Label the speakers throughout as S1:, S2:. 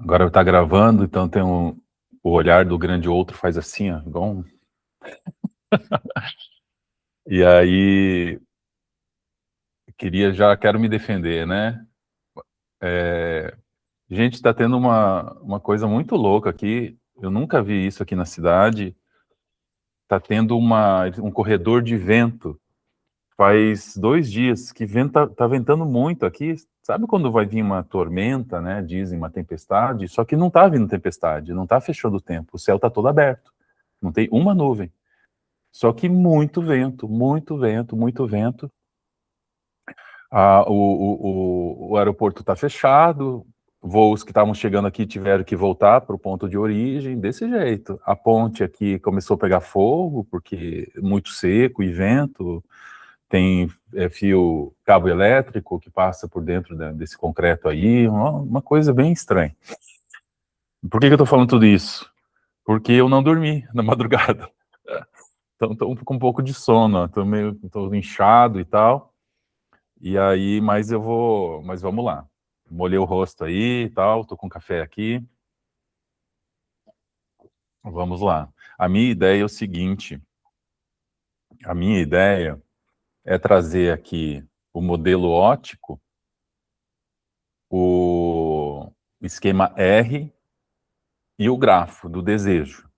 S1: Agora tá gravando, então tem o olhar do grande outro faz assim, ó, igual E aí, quero me defender, né? Gente, tá tendo uma coisa muito louca aqui, eu nunca vi isso aqui na cidade, tá tendo um corredor de vento, faz 2 dias que tá ventando muito aqui, sabe quando vai vir uma tormenta, né, dizem uma tempestade, só que não tá vindo tempestade, não tá fechando o tempo, o céu tá todo aberto, não tem uma nuvem. Só que muito vento, muito vento, muito vento. O aeroporto está fechado, voos que estavam chegando aqui tiveram que voltar para o ponto de origem, desse jeito. A ponte aqui começou a pegar fogo, porque muito seco e vento, tem cabo elétrico que passa por dentro desse concreto aí, uma coisa bem estranha. Por que eu estou falando tudo isso? Porque eu não dormi na madrugada. Então, estou com um pouco de sono, tô inchado e tal. E aí, mas vamos lá. Molhei o rosto aí e tal, tô com café aqui. Vamos lá. A minha ideia é o seguinte, a minha ideia é trazer aqui o modelo óptico, o esquema R e o grafo do desejo.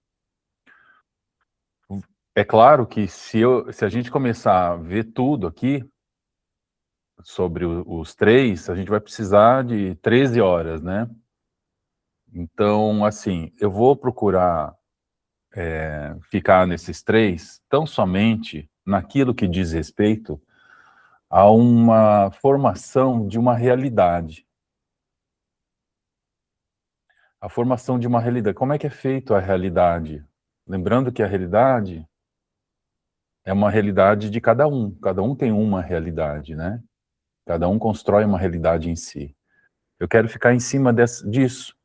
S1: É claro que se a gente começar a ver tudo aqui, sobre os três, a gente vai precisar de 13 horas, né? Então, assim, eu vou procurar ficar nesses três tão somente naquilo que diz respeito a uma formação de uma realidade. A formação de uma realidade. Como é que é feito a realidade? Lembrando que a realidade é uma realidade de cada um. Cada um tem uma realidade, né? Cada um constrói uma realidade em si. Eu quero ficar em cima disso,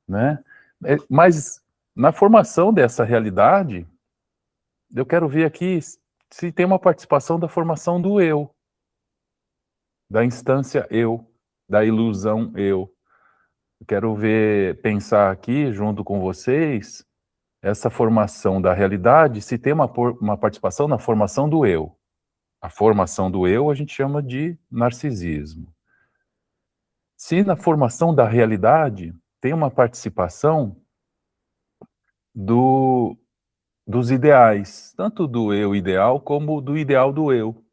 S1: né? Mas na formação dessa realidade, eu quero ver aqui se tem uma participação da formação do eu, da instância eu, da ilusão eu. Eu quero pensar aqui, junto com vocês, essa formação da realidade, se tem uma participação na formação do eu. A formação do eu a gente chama de narcisismo. Se na formação da realidade tem uma participação do, dos ideais, tanto do eu ideal como do ideal do eu.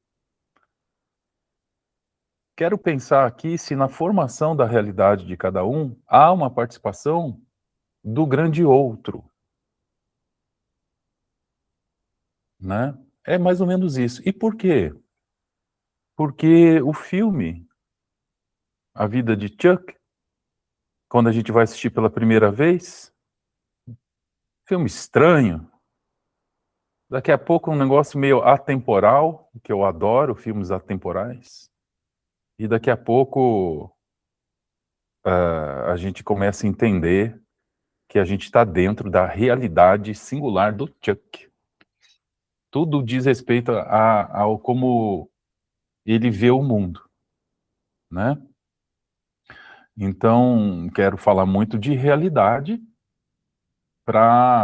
S1: Quero pensar aqui se na formação da realidade de cada um há uma participação do grande outro, né? É mais ou menos isso. E por quê? Porque o filme A Vida de Chuck, quando a gente vai assistir pela primeira vez, filme estranho, daqui a pouco um negócio meio atemporal, que eu adoro filmes atemporais, e daqui a pouco a gente começa a entender que a gente está dentro da realidade singular do Chuck. Tudo diz respeito ao como ele vê o mundo, né? Então, quero falar muito de realidade,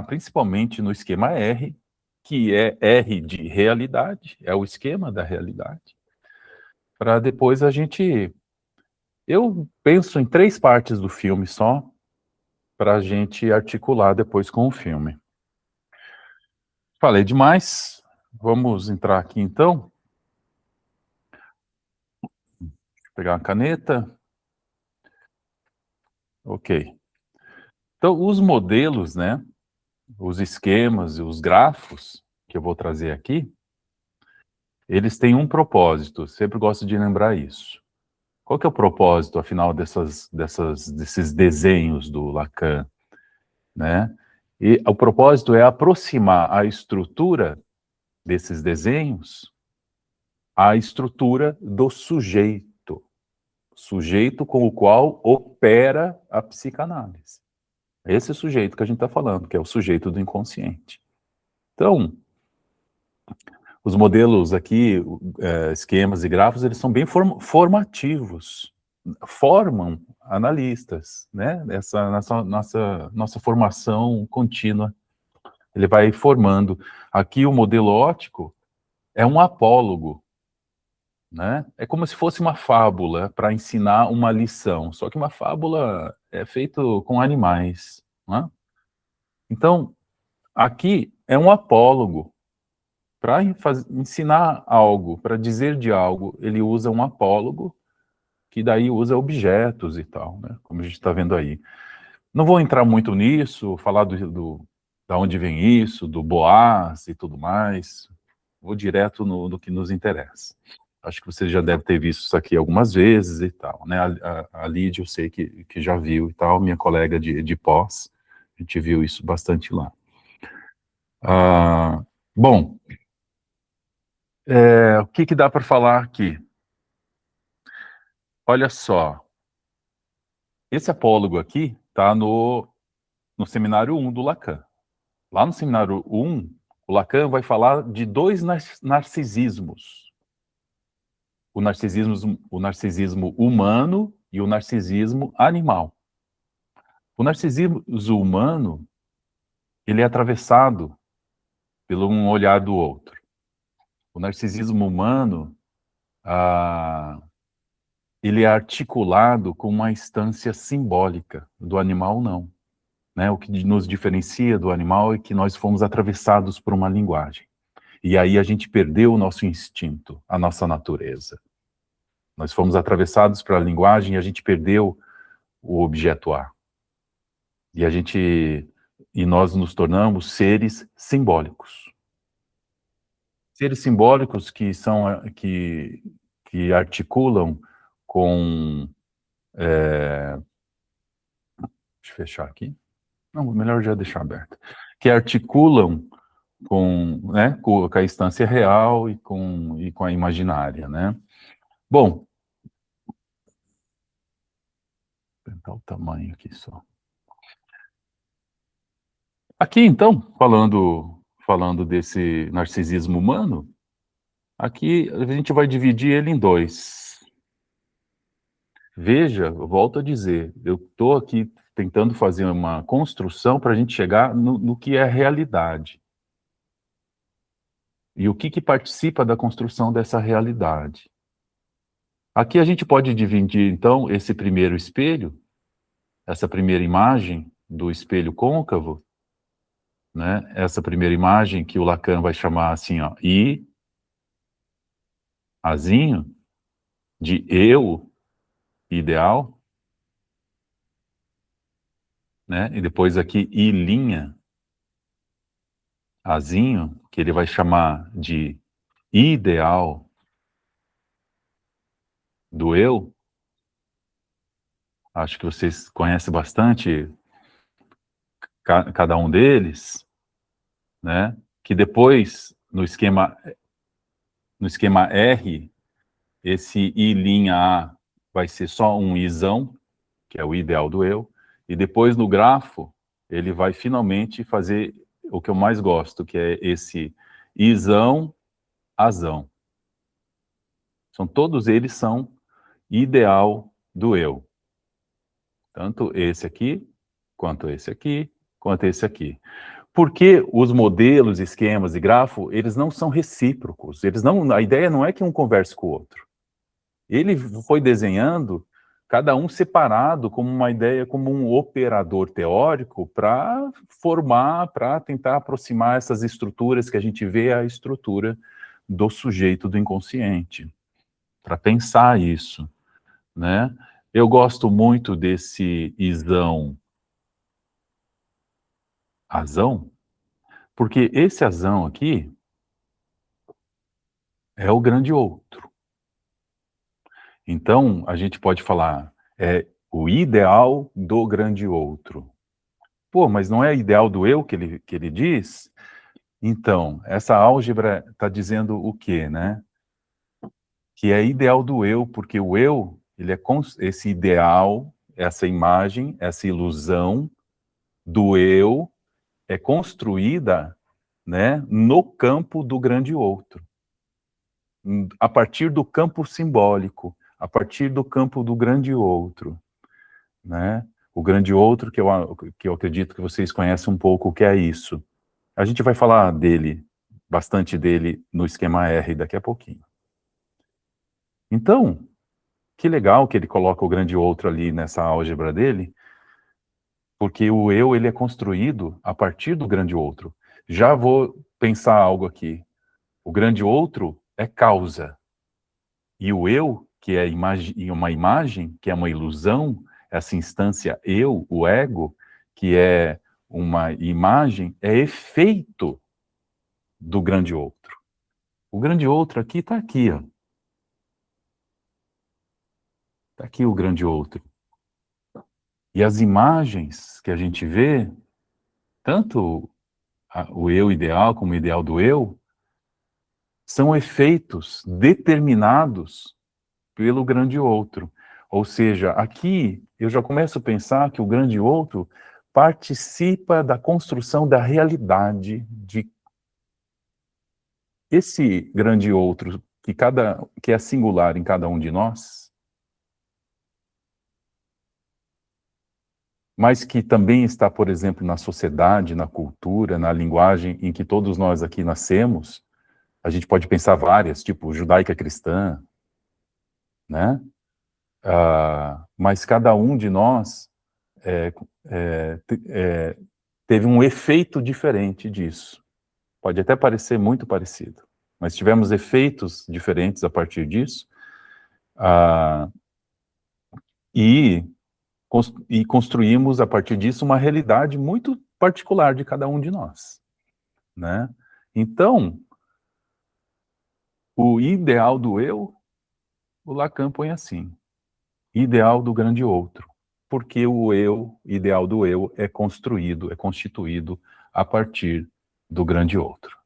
S1: principalmente no esquema R, que é R de realidade, é o esquema da realidade, para depois eu penso em 3 partes do filme só, para a gente articular depois com o filme. Falei demais, vamos entrar aqui então. Vou pegar uma caneta. Ok. Então, os modelos, né, os esquemas e os grafos que eu vou trazer aqui, eles têm um propósito, sempre gosto de lembrar isso. Qual que é o propósito, afinal, desses desenhos do Lacan, né? E o propósito é aproximar a estrutura desses desenhos à estrutura do sujeito com o qual opera a psicanálise. Esse sujeito que a gente está falando, que é o sujeito do inconsciente. Então, os modelos aqui, esquemas e grafos, eles são bem formativos, formam analistas, né? Essa nossa formação contínua, ele vai formando. Aqui o modelo óptico é um apólogo, né? É como se fosse uma fábula para ensinar uma lição, só que uma fábula é feito com animais, né? Então, aqui é um apólogo para ensinar algo, para dizer de algo, ele usa um apólogo, que daí usa objetos e tal, né? Como a gente está vendo aí. Não vou entrar muito nisso, falar da onde vem isso, do Boaz e tudo mais. Vou direto no que nos interessa. Acho que você já deve ter visto isso aqui algumas vezes e tal, né? A Lídia eu sei que já viu e tal, minha colega de pós, a gente viu isso bastante lá. Bom, o que dá para falar aqui? Olha só, esse apólogo aqui está no seminário 1 do Lacan. Lá no seminário 1, o Lacan vai falar de dois narcisismos. O narcisismo humano e o narcisismo animal. O narcisismo humano, ele é atravessado pelo um olhar do outro. O narcisismo humano, ele é articulado com uma instância simbólica, do animal não. Né? O que nos diferencia do animal é que nós fomos atravessados por uma linguagem. E aí a gente perdeu o nosso instinto, a nossa natureza. Nós fomos atravessados pela linguagem e a gente perdeu o objeto A. E nós nos tornamos seres simbólicos. Seres simbólicos que articulam com... deixa eu fechar aqui. Não, melhor já deixar aberto. Que articulam com a instância real e com a imaginária, né? Bom, vou tentar o tamanho aqui só. Aqui, então, falando desse narcisismo humano, aqui a gente vai dividir ele em dois. Veja, eu volto a dizer, eu estou aqui tentando fazer uma construção para a gente chegar no que é a realidade. E o que participa da construção dessa realidade. Aqui a gente pode dividir, então, esse primeiro espelho, essa primeira imagem do espelho côncavo, né? Essa primeira imagem que o Lacan vai chamar assim, ó, azinho, de eu ideal, né? E depois aqui I linha, azinho, que ele vai chamar de ideal do eu. Acho que vocês conhecem bastante cada um deles, né? Que depois, no esquema R, esse I' A vai ser só um Izão, que é o ideal do eu, e depois no grafo, ele vai finalmente fazer o que eu mais gosto, que é esse Izão, Azão. Todos eles são ideal do eu. Tanto esse aqui, quanto esse aqui, quanto esse aqui. Porque os modelos, esquemas e grafo, eles não são recíprocos. A ideia não é que um converse com o outro. Ele foi desenhando cada um separado como uma ideia, como um operador teórico para formar, para tentar aproximar essas estruturas que a gente vê a estrutura do sujeito do inconsciente, para pensar isso, né? Eu gosto muito desse isão, azão, porque esse azão aqui é o grande outro. Então, a gente pode falar, é o ideal do grande outro. Pô, mas não é ideal do eu que ele diz? Então, essa álgebra está dizendo o quê, né? Que é ideal do eu, porque o eu, ele é esse ideal, essa imagem, essa ilusão do eu é construída, né, no campo do grande outro, a partir do campo simbólico, a partir do campo do grande outro, né? O grande outro que eu acredito que vocês conhecem um pouco o que é isso. A gente vai falar dele, bastante dele, no esquema R daqui a pouquinho. Então, que legal que ele coloca o grande outro ali nessa álgebra dele, porque o eu, ele é construído a partir do grande outro. Já vou pensar algo aqui. O grande outro é causa. E o eu, que é uma imagem, que é uma ilusão, essa instância eu, o ego, que é uma imagem, é efeito do grande outro. O grande outro aqui está aqui, ó. Está aqui o grande outro. E as imagens que a gente vê, tanto o eu ideal como o ideal do eu, são efeitos determinados pelo grande outro. Ou seja, aqui eu já começo a pensar que o grande outro participa da construção da realidade de esse grande outro que é singular em cada um de nós, mas que também está, por exemplo, na sociedade, na cultura, na linguagem em que todos nós aqui nascemos. A gente pode pensar várias, tipo judaica cristã, né? Mas cada um de nós é, teve um efeito diferente disso. Pode até parecer muito parecido, mas tivemos efeitos diferentes a partir disso, ah, e, e construímos a partir disso uma realidade muito particular de cada um de nós, né? Então, o ideal do eu, o Lacan põe assim, ideal do grande outro, porque o eu, ideal do eu, é construído, é constituído a partir do grande outro.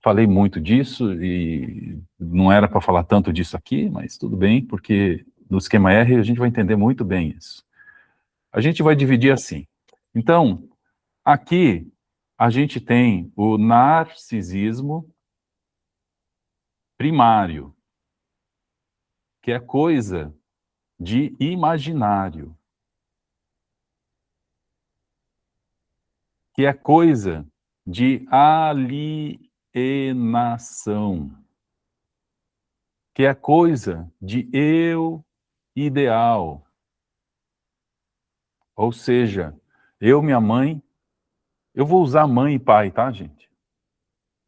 S1: Falei muito disso e não era para falar tanto disso aqui, mas tudo bem, porque no esquema R a gente vai entender muito bem isso. A gente vai dividir assim. Então, aqui a gente tem o narcisismo primário, que é coisa de imaginário, que é coisa de alienação, que é coisa de eu ideal. Ou seja, eu, minha mãe, eu vou usar mãe e pai, tá, gente?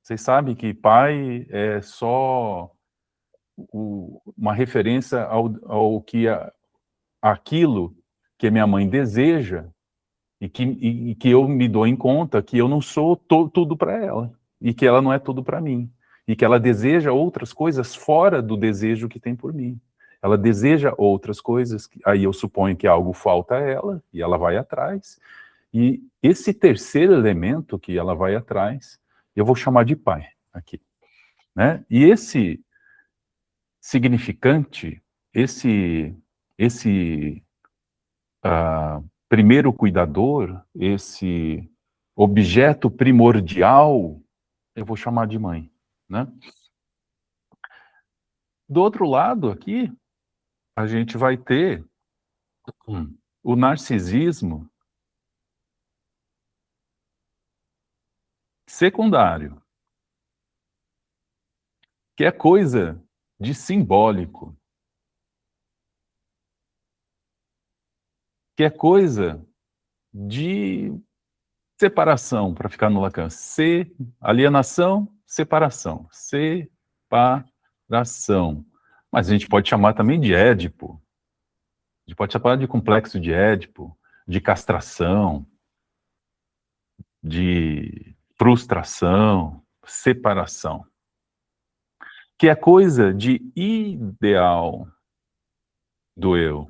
S1: Vocês sabem que pai é só uma referência ao que aquilo que minha mãe deseja e que eu me dou em conta que eu não sou tudo para ela e que ela não é tudo para mim e que ela deseja outras coisas fora do desejo que tem por mim. Ela deseja outras coisas, aí eu suponho que algo falta a ela e ela vai atrás. E esse terceiro elemento que ela vai atrás, eu vou chamar de pai aqui, né? E esse significante, esse primeiro cuidador, esse objeto primordial, eu vou chamar de mãe, né? Do outro lado aqui, a gente vai ter o narcisismo secundário, que é coisa de simbólico, que é coisa de separação, para ficar no Lacan. Alienação, separação. Separação. Mas a gente pode chamar também de Édipo. A gente pode chamar de complexo de Édipo, de castração, de frustração, separação. Que é coisa de ideal do eu.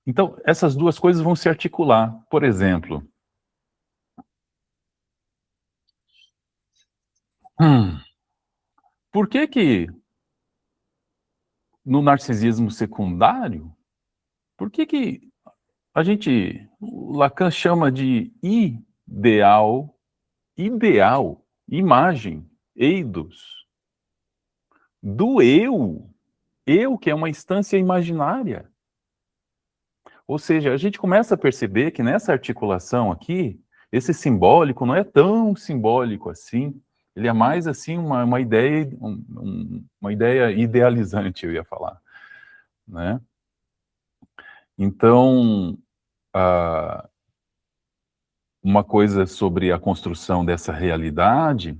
S1: Então, essas duas coisas vão se articular. Por exemplo, por que no narcisismo secundário, por que o Lacan chama de ideal, imagem, eidos do eu que é uma instância imaginária. Ou seja, a gente começa a perceber que nessa articulação aqui, esse simbólico não é tão simbólico assim, ele é mais assim uma ideia, uma ideia idealizante, eu ia falar, né? Então, uma coisa sobre a construção dessa realidade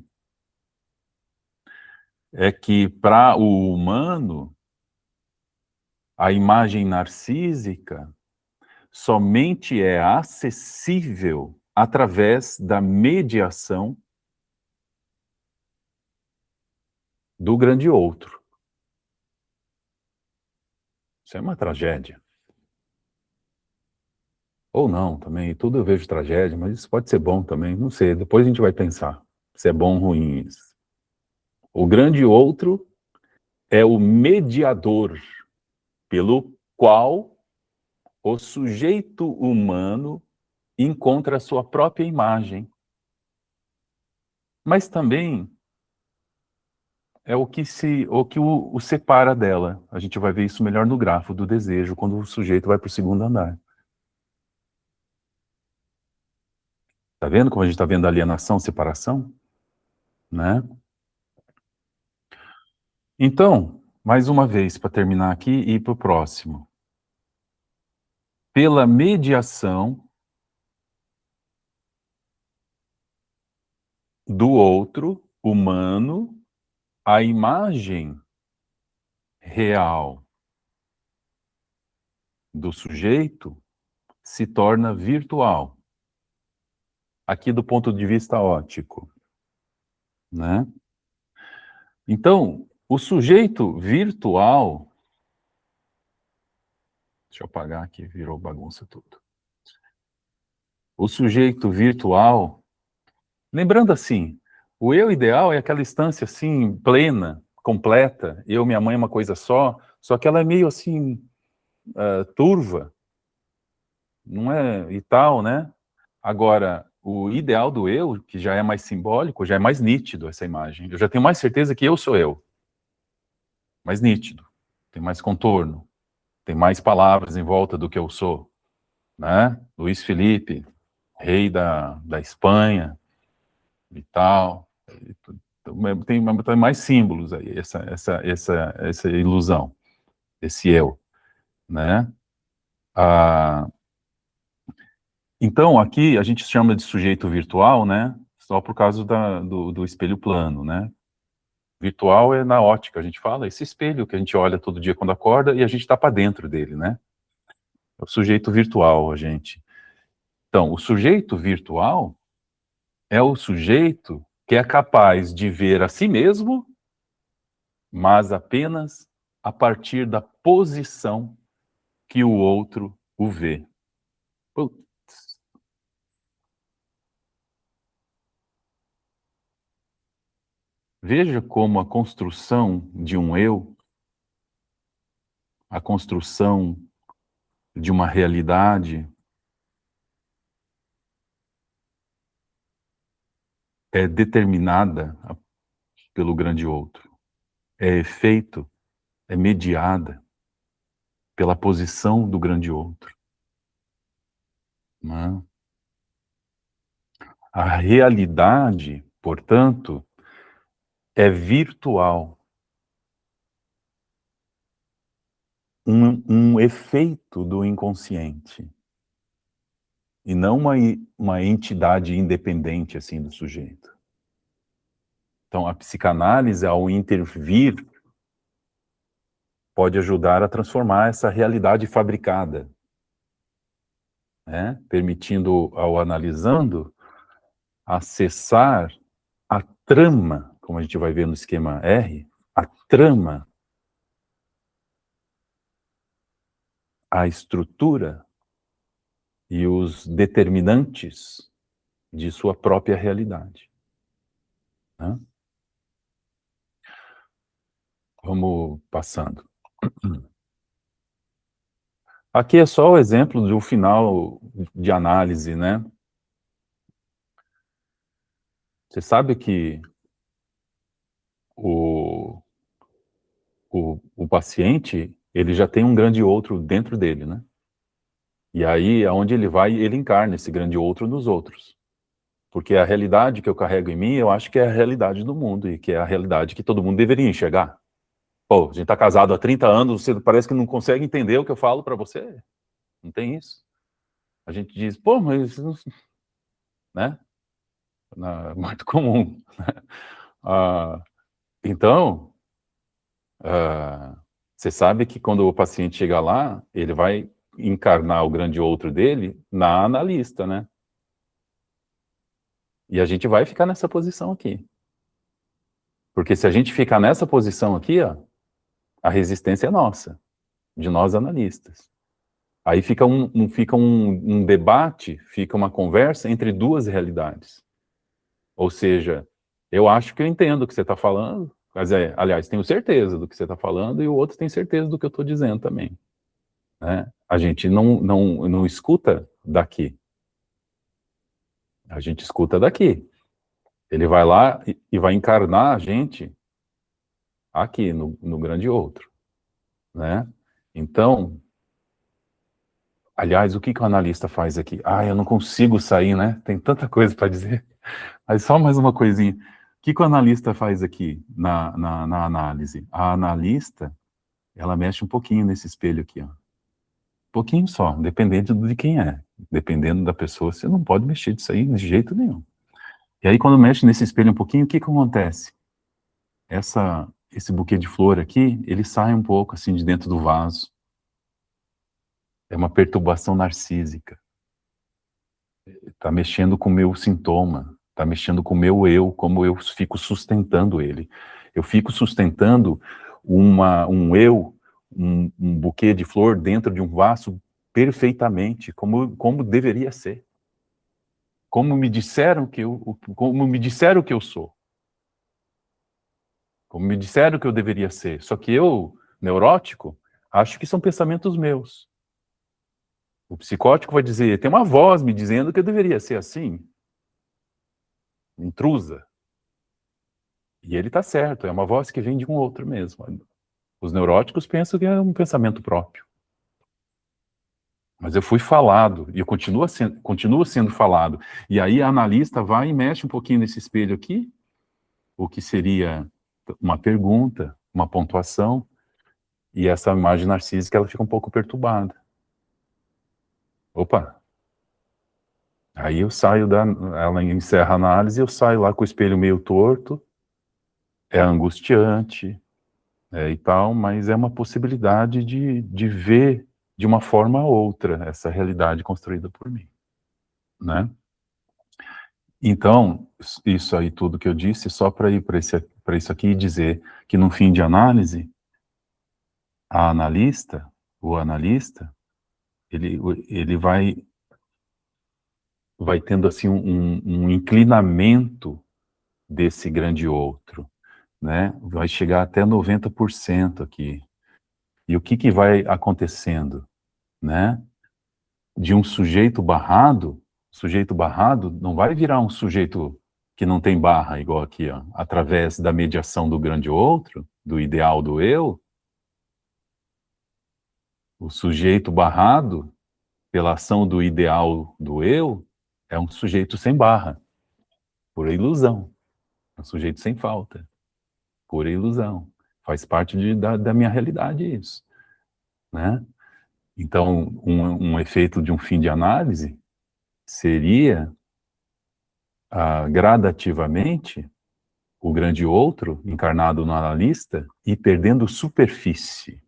S1: é que para o humano, a imagem narcísica somente é acessível através da mediação do grande outro. Isso é uma tragédia. Ou não, também, tudo eu vejo tragédia, mas isso pode ser bom também, não sei, depois a gente vai pensar se é bom ou ruim isso. O grande outro é o mediador pelo qual o sujeito humano encontra a sua própria imagem. Mas também é o que o separa dela. A gente vai ver isso melhor no grafo do desejo, quando o sujeito vai para o segundo andar. Tá vendo como a gente está vendo a alienação, separação? Né? Então, mais uma vez, para terminar aqui e ir para o próximo. Pela mediação do outro, humano, a imagem real do sujeito se torna virtual. Aqui do ponto de vista óptico, né? Então, o sujeito virtual, deixa eu apagar aqui, virou bagunça tudo. O sujeito virtual, lembrando assim, o eu ideal é aquela instância assim, plena, completa, eu, minha mãe é uma coisa só que ela é meio assim, turva, não é, e tal, né? Agora, o ideal do eu, que já é mais simbólico, já é mais nítido essa imagem. Eu já tenho mais certeza que eu sou eu. Mais nítido, tem mais contorno, tem mais palavras em volta do que eu sou, né? Luiz Felipe, rei da Espanha e tal. Tem mais símbolos aí, essa ilusão, esse eu, né? Ah, então, aqui a gente chama de sujeito virtual, né? Só por causa do espelho plano, né? Virtual é na ótica, a gente fala, esse espelho que a gente olha todo dia quando acorda e a gente está para dentro dele, né? É o sujeito virtual, a gente. Então, o sujeito virtual é o sujeito que é capaz de ver a si mesmo, mas apenas a partir da posição que o outro o vê. Putz. Veja como a construção de um eu, a construção de uma realidade é determinada pelo grande outro. É efeito, é mediada pela posição do grande outro, né? A realidade, portanto, é virtual, um efeito do inconsciente, e não uma entidade independente assim do sujeito. Então, a psicanálise, ao intervir, pode ajudar a transformar essa realidade fabricada, né? Permitindo ao analisando acessar a trama, como a gente vai ver no esquema R, a trama, a estrutura e os determinantes de sua própria realidade, né? Vamos passando. Aqui é só o exemplo de um final de análise, né? Você sabe que o, o paciente, ele já tem um grande outro dentro dele, né? E aí, aonde ele vai, ele encarna esse grande outro nos outros. Porque a realidade que eu carrego em mim, eu acho que é a realidade do mundo, e que é a realidade que todo mundo deveria enxergar. Pô, a gente tá casado há 30 anos, você parece que não consegue entender o que eu falo para você. Não tem isso. A gente diz, pô, mas... né? Muito comum. Ah, então, você sabe que quando o paciente chega lá, ele vai encarnar o grande outro dele na analista, né? E a gente vai ficar nessa posição aqui. Porque se a gente ficar nessa posição aqui, ó, a resistência é nossa, de nós analistas. Aí fica um debate, fica uma conversa entre duas realidades. Ou seja, eu acho que eu entendo o que você está falando, mas aliás, tenho certeza do que você está falando, e o outro tem certeza do que eu estou dizendo também. Né? A gente não escuta daqui. A gente escuta daqui. Ele vai lá e vai encarnar a gente aqui, no grande outro. Né? Então, aliás, o que o analista faz aqui? Ah, eu não consigo sair, né? Tem tanta coisa para dizer. Mas só mais uma coisinha. O que o analista faz aqui na análise? A analista, ela mexe um pouquinho nesse espelho aqui, ó. Um pouquinho só, dependendo de quem é. Dependendo da pessoa, você não pode mexer disso aí de jeito nenhum. E aí, quando mexe nesse espelho um pouquinho, o que acontece? Esse buquê de flor aqui, ele sai um pouco assim de dentro do vaso. É uma perturbação narcísica. Está mexendo com o meu sintoma, está mexendo com o meu eu, como eu fico sustentando ele. Eu fico sustentando um eu, um buquê de flor dentro de um vaso perfeitamente, como deveria ser. Como me disseram que eu sou. Como me disseram que eu deveria ser. Só que eu, neurótico, acho que são pensamentos meus. O psicótico vai dizer, tem uma voz me dizendo que eu deveria ser assim. Intrusa. E ele está certo, é uma voz que vem de um outro mesmo. Os neuróticos pensam que é um pensamento próprio. Mas eu fui falado, e eu continuo sendo falado. E aí a analista vai e mexe um pouquinho nesse espelho aqui, o que seria uma pergunta, uma pontuação, e essa imagem narcísica ela fica um pouco perturbada. Opa! Aí eu saio ela encerra a análise, eu saio lá com o espelho meio torto, é angustiante, e tal, mas é uma possibilidade de ver de uma forma ou outra essa realidade construída por mim, né? Então, isso aí tudo que eu disse, só para ir para isso aqui e dizer que no fim de análise, a analista, o analista, ele vai tendo assim um inclinamento desse grande outro, né? Vai chegar até 90% aqui. E o que vai acontecendo, né? De um sujeito barrado não vai virar um sujeito que não tem barra, igual aqui, ó, através da mediação do grande outro, do ideal do eu. O sujeito barrado, pela ação do ideal do eu, é um sujeito sem barra, por ilusão. É um sujeito sem falta, por ilusão. Faz parte da minha realidade isso, né? Então, um efeito de um fim de análise seria gradativamente o grande outro, encarnado no analista, e perdendo superfície.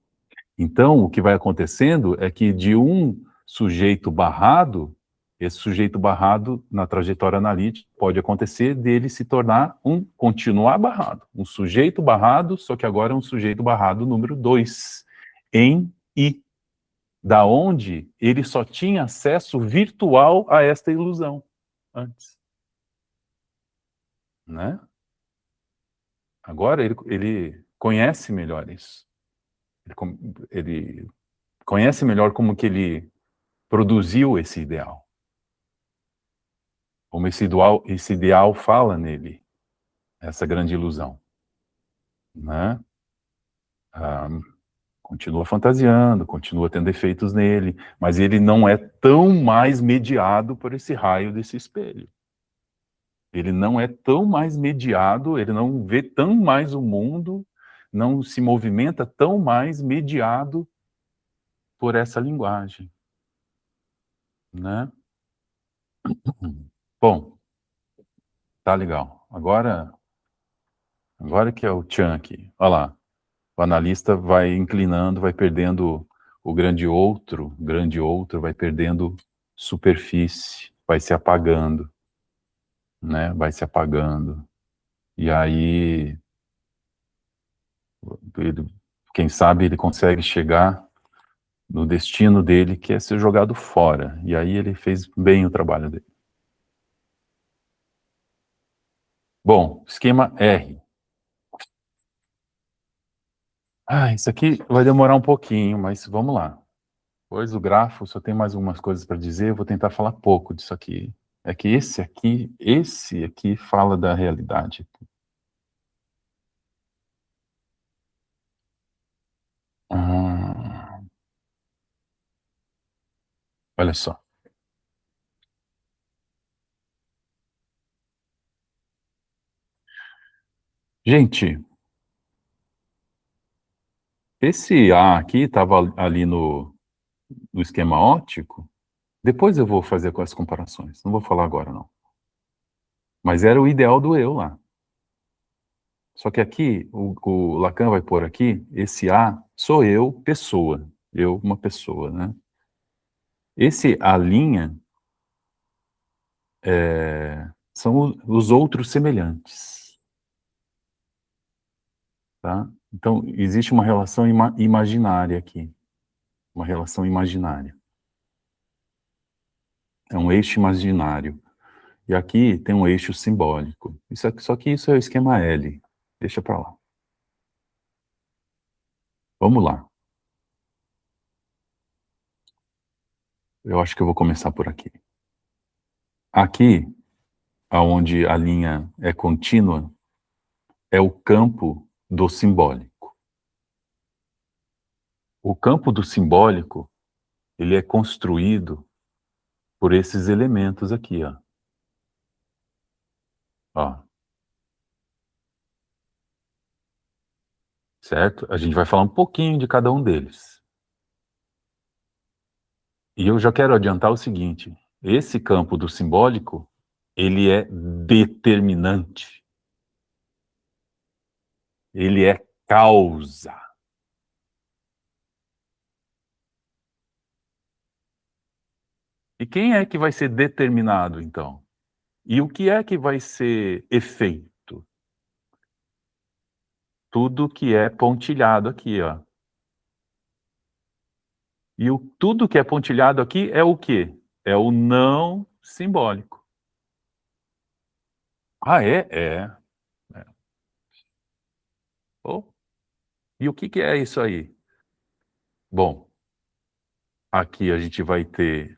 S1: Então, o que vai acontecendo é que de um sujeito barrado, esse sujeito barrado, na trajetória analítica, pode acontecer dele se tornar continuar barrado. Um sujeito barrado, só que agora é um sujeito barrado número 2, em I, da onde ele só tinha acesso virtual a esta ilusão antes. Né? Agora ele conhece melhor isso. Ele conhece melhor como que ele produziu esse ideal. Como esse ideal fala nele, essa grande ilusão. né? Ah, continua fantasiando, continua tendo efeitos nele, mas ele não é tão mais mediado por esse raio desse espelho. Ele não é tão mais mediado, ele não vê tão mais o mundo, não se movimenta tão mais mediado por essa linguagem, né? Bom, tá legal. Agora que é o tchan aqui. Olha lá, o analista vai inclinando, vai perdendo o grande outro vai perdendo superfície, vai se apagando, né? Vai se apagando. E aí, ele, quem sabe ele consegue chegar no destino dele, que é ser jogado fora. E aí ele fez bem o trabalho dele. Bom, esquema R. Ah, isso aqui vai demorar um pouquinho, mas vamos lá. Pois o grafo, só tem mais algumas coisas para dizer, eu vou tentar falar pouco disso aqui. É que esse aqui fala da realidade. Ah, olha só. Gente, esse A aqui estava ali no esquema óptico. Depois eu vou fazer com as comparações. Não vou falar agora, não. Mas era o ideal do eu lá. Só que aqui, o Lacan vai pôr aqui, esse A sou eu, pessoa. Eu, uma pessoa, né? Esse A linha são os outros semelhantes, tá? Então, existe uma relação imaginária aqui. Uma relação imaginária. É um eixo imaginário. E aqui tem um eixo simbólico. Só que isso é o esquema L. Deixa para lá. Vamos lá. Eu acho que eu vou começar por aqui. Aqui, aonde a linha é contínua, é o campo do simbólico. O campo do simbólico, ele é construído por esses elementos aqui, ó. Ó, certo? A gente vai falar um pouquinho de cada um deles. E eu já quero adiantar o seguinte, esse campo do simbólico, ele é determinante. Ele é causa. E quem é que vai ser determinado, então? E o que é que vai ser efeito? Tudo que é pontilhado aqui, ó. E tudo que é pontilhado aqui é o quê? É o não simbólico. Ah, é? É. Oh, e o que é isso aí? Bom, aqui a gente vai ter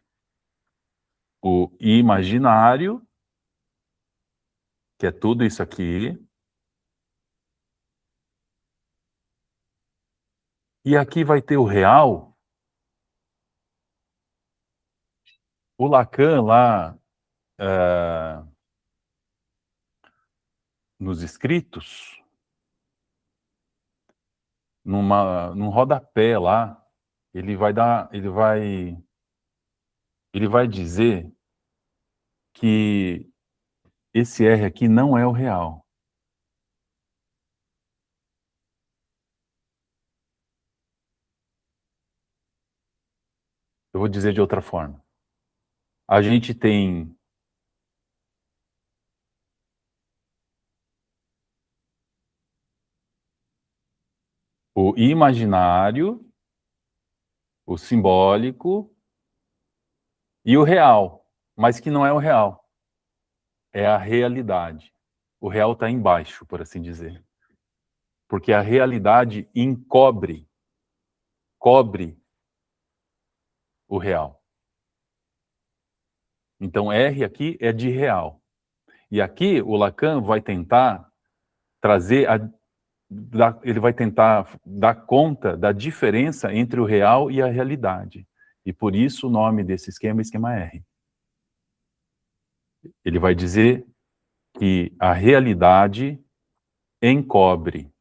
S1: o imaginário, que é tudo isso aqui. E aqui vai ter o real. O Lacan lá, nos escritos, num rodapé lá, ele vai dar, ele vai dizer que esse R aqui não é o real. Eu vou dizer de outra forma. A gente tem o imaginário, o simbólico e o real, mas que não é o real, é a realidade. O real está embaixo, por assim dizer. Porque a realidade cobre o real. Então, R aqui é de real. E aqui o Lacan vai tentar trazer ele vai tentar dar conta da diferença entre o real e a realidade. E por isso o nome desse esquema é esquema R. Ele vai dizer que a realidade encobre,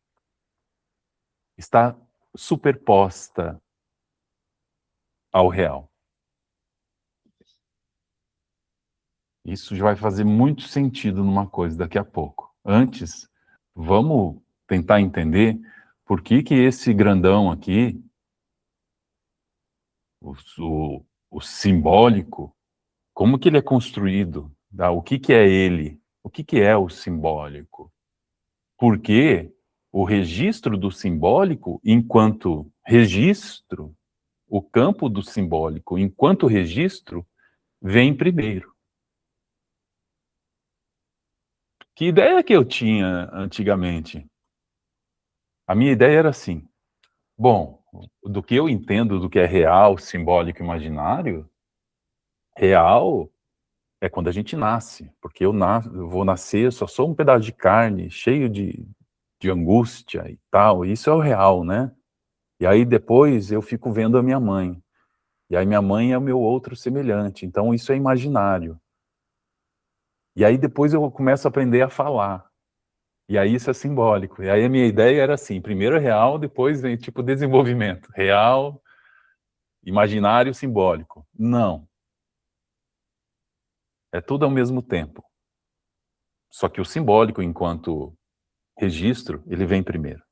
S1: está superposta ao real. Isso já vai fazer muito sentido numa coisa daqui a pouco. Antes, vamos tentar entender por que que esse grandão aqui, o simbólico, como que ele é construído? Tá? O que que é ele? O que que é o simbólico? Porque o registro do simbólico, enquanto registro, o campo do simbólico, enquanto registro, vem primeiro. Que ideia que eu tinha antigamente? A minha ideia era assim: bom, do que eu entendo do que é real, simbólico, imaginário, real é quando a gente nasce, porque eu vou nascer, eu só sou um pedaço de carne, cheio de angústia e tal, isso é o real, né? E aí depois eu fico vendo a minha mãe, e aí minha mãe é o meu outro semelhante, então isso é imaginário. E aí depois eu começo a aprender a falar, e aí isso é simbólico. E aí a minha ideia era assim, primeiro é real, depois vem tipo desenvolvimento, real, imaginário, simbólico. Não, é tudo ao mesmo tempo. Só que o simbólico, enquanto registro, ele vem primeiro.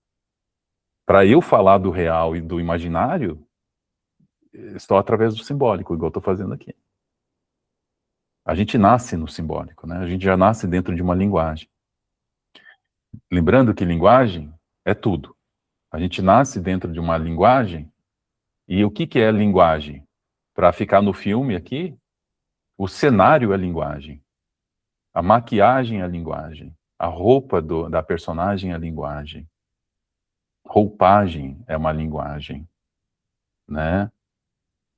S1: Para eu falar do real e do imaginário, estou através do simbólico, igual estou fazendo aqui. A gente nasce no simbólico, né? A gente já nasce dentro de uma linguagem. Lembrando que linguagem é tudo. A gente nasce dentro de uma linguagem, e o que que é linguagem? Para ficar no filme aqui, o cenário é linguagem. A maquiagem é linguagem. A roupa da personagem é linguagem. Roupagem é uma linguagem, né?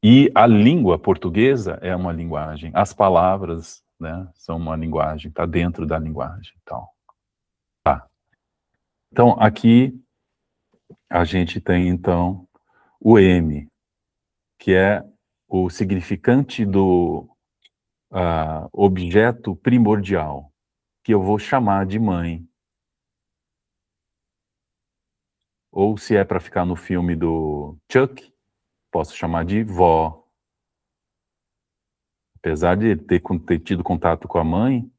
S1: E a língua portuguesa é uma linguagem. As palavras, né, são uma linguagem, está dentro da linguagem e tal. Tá. Então, aqui a gente tem, então, o M, que é o significante do objeto primordial, que eu vou chamar de mãe. Ou se é para ficar no filme do Chuck, posso chamar de vó. Apesar de ele ter tido contato com a mãe,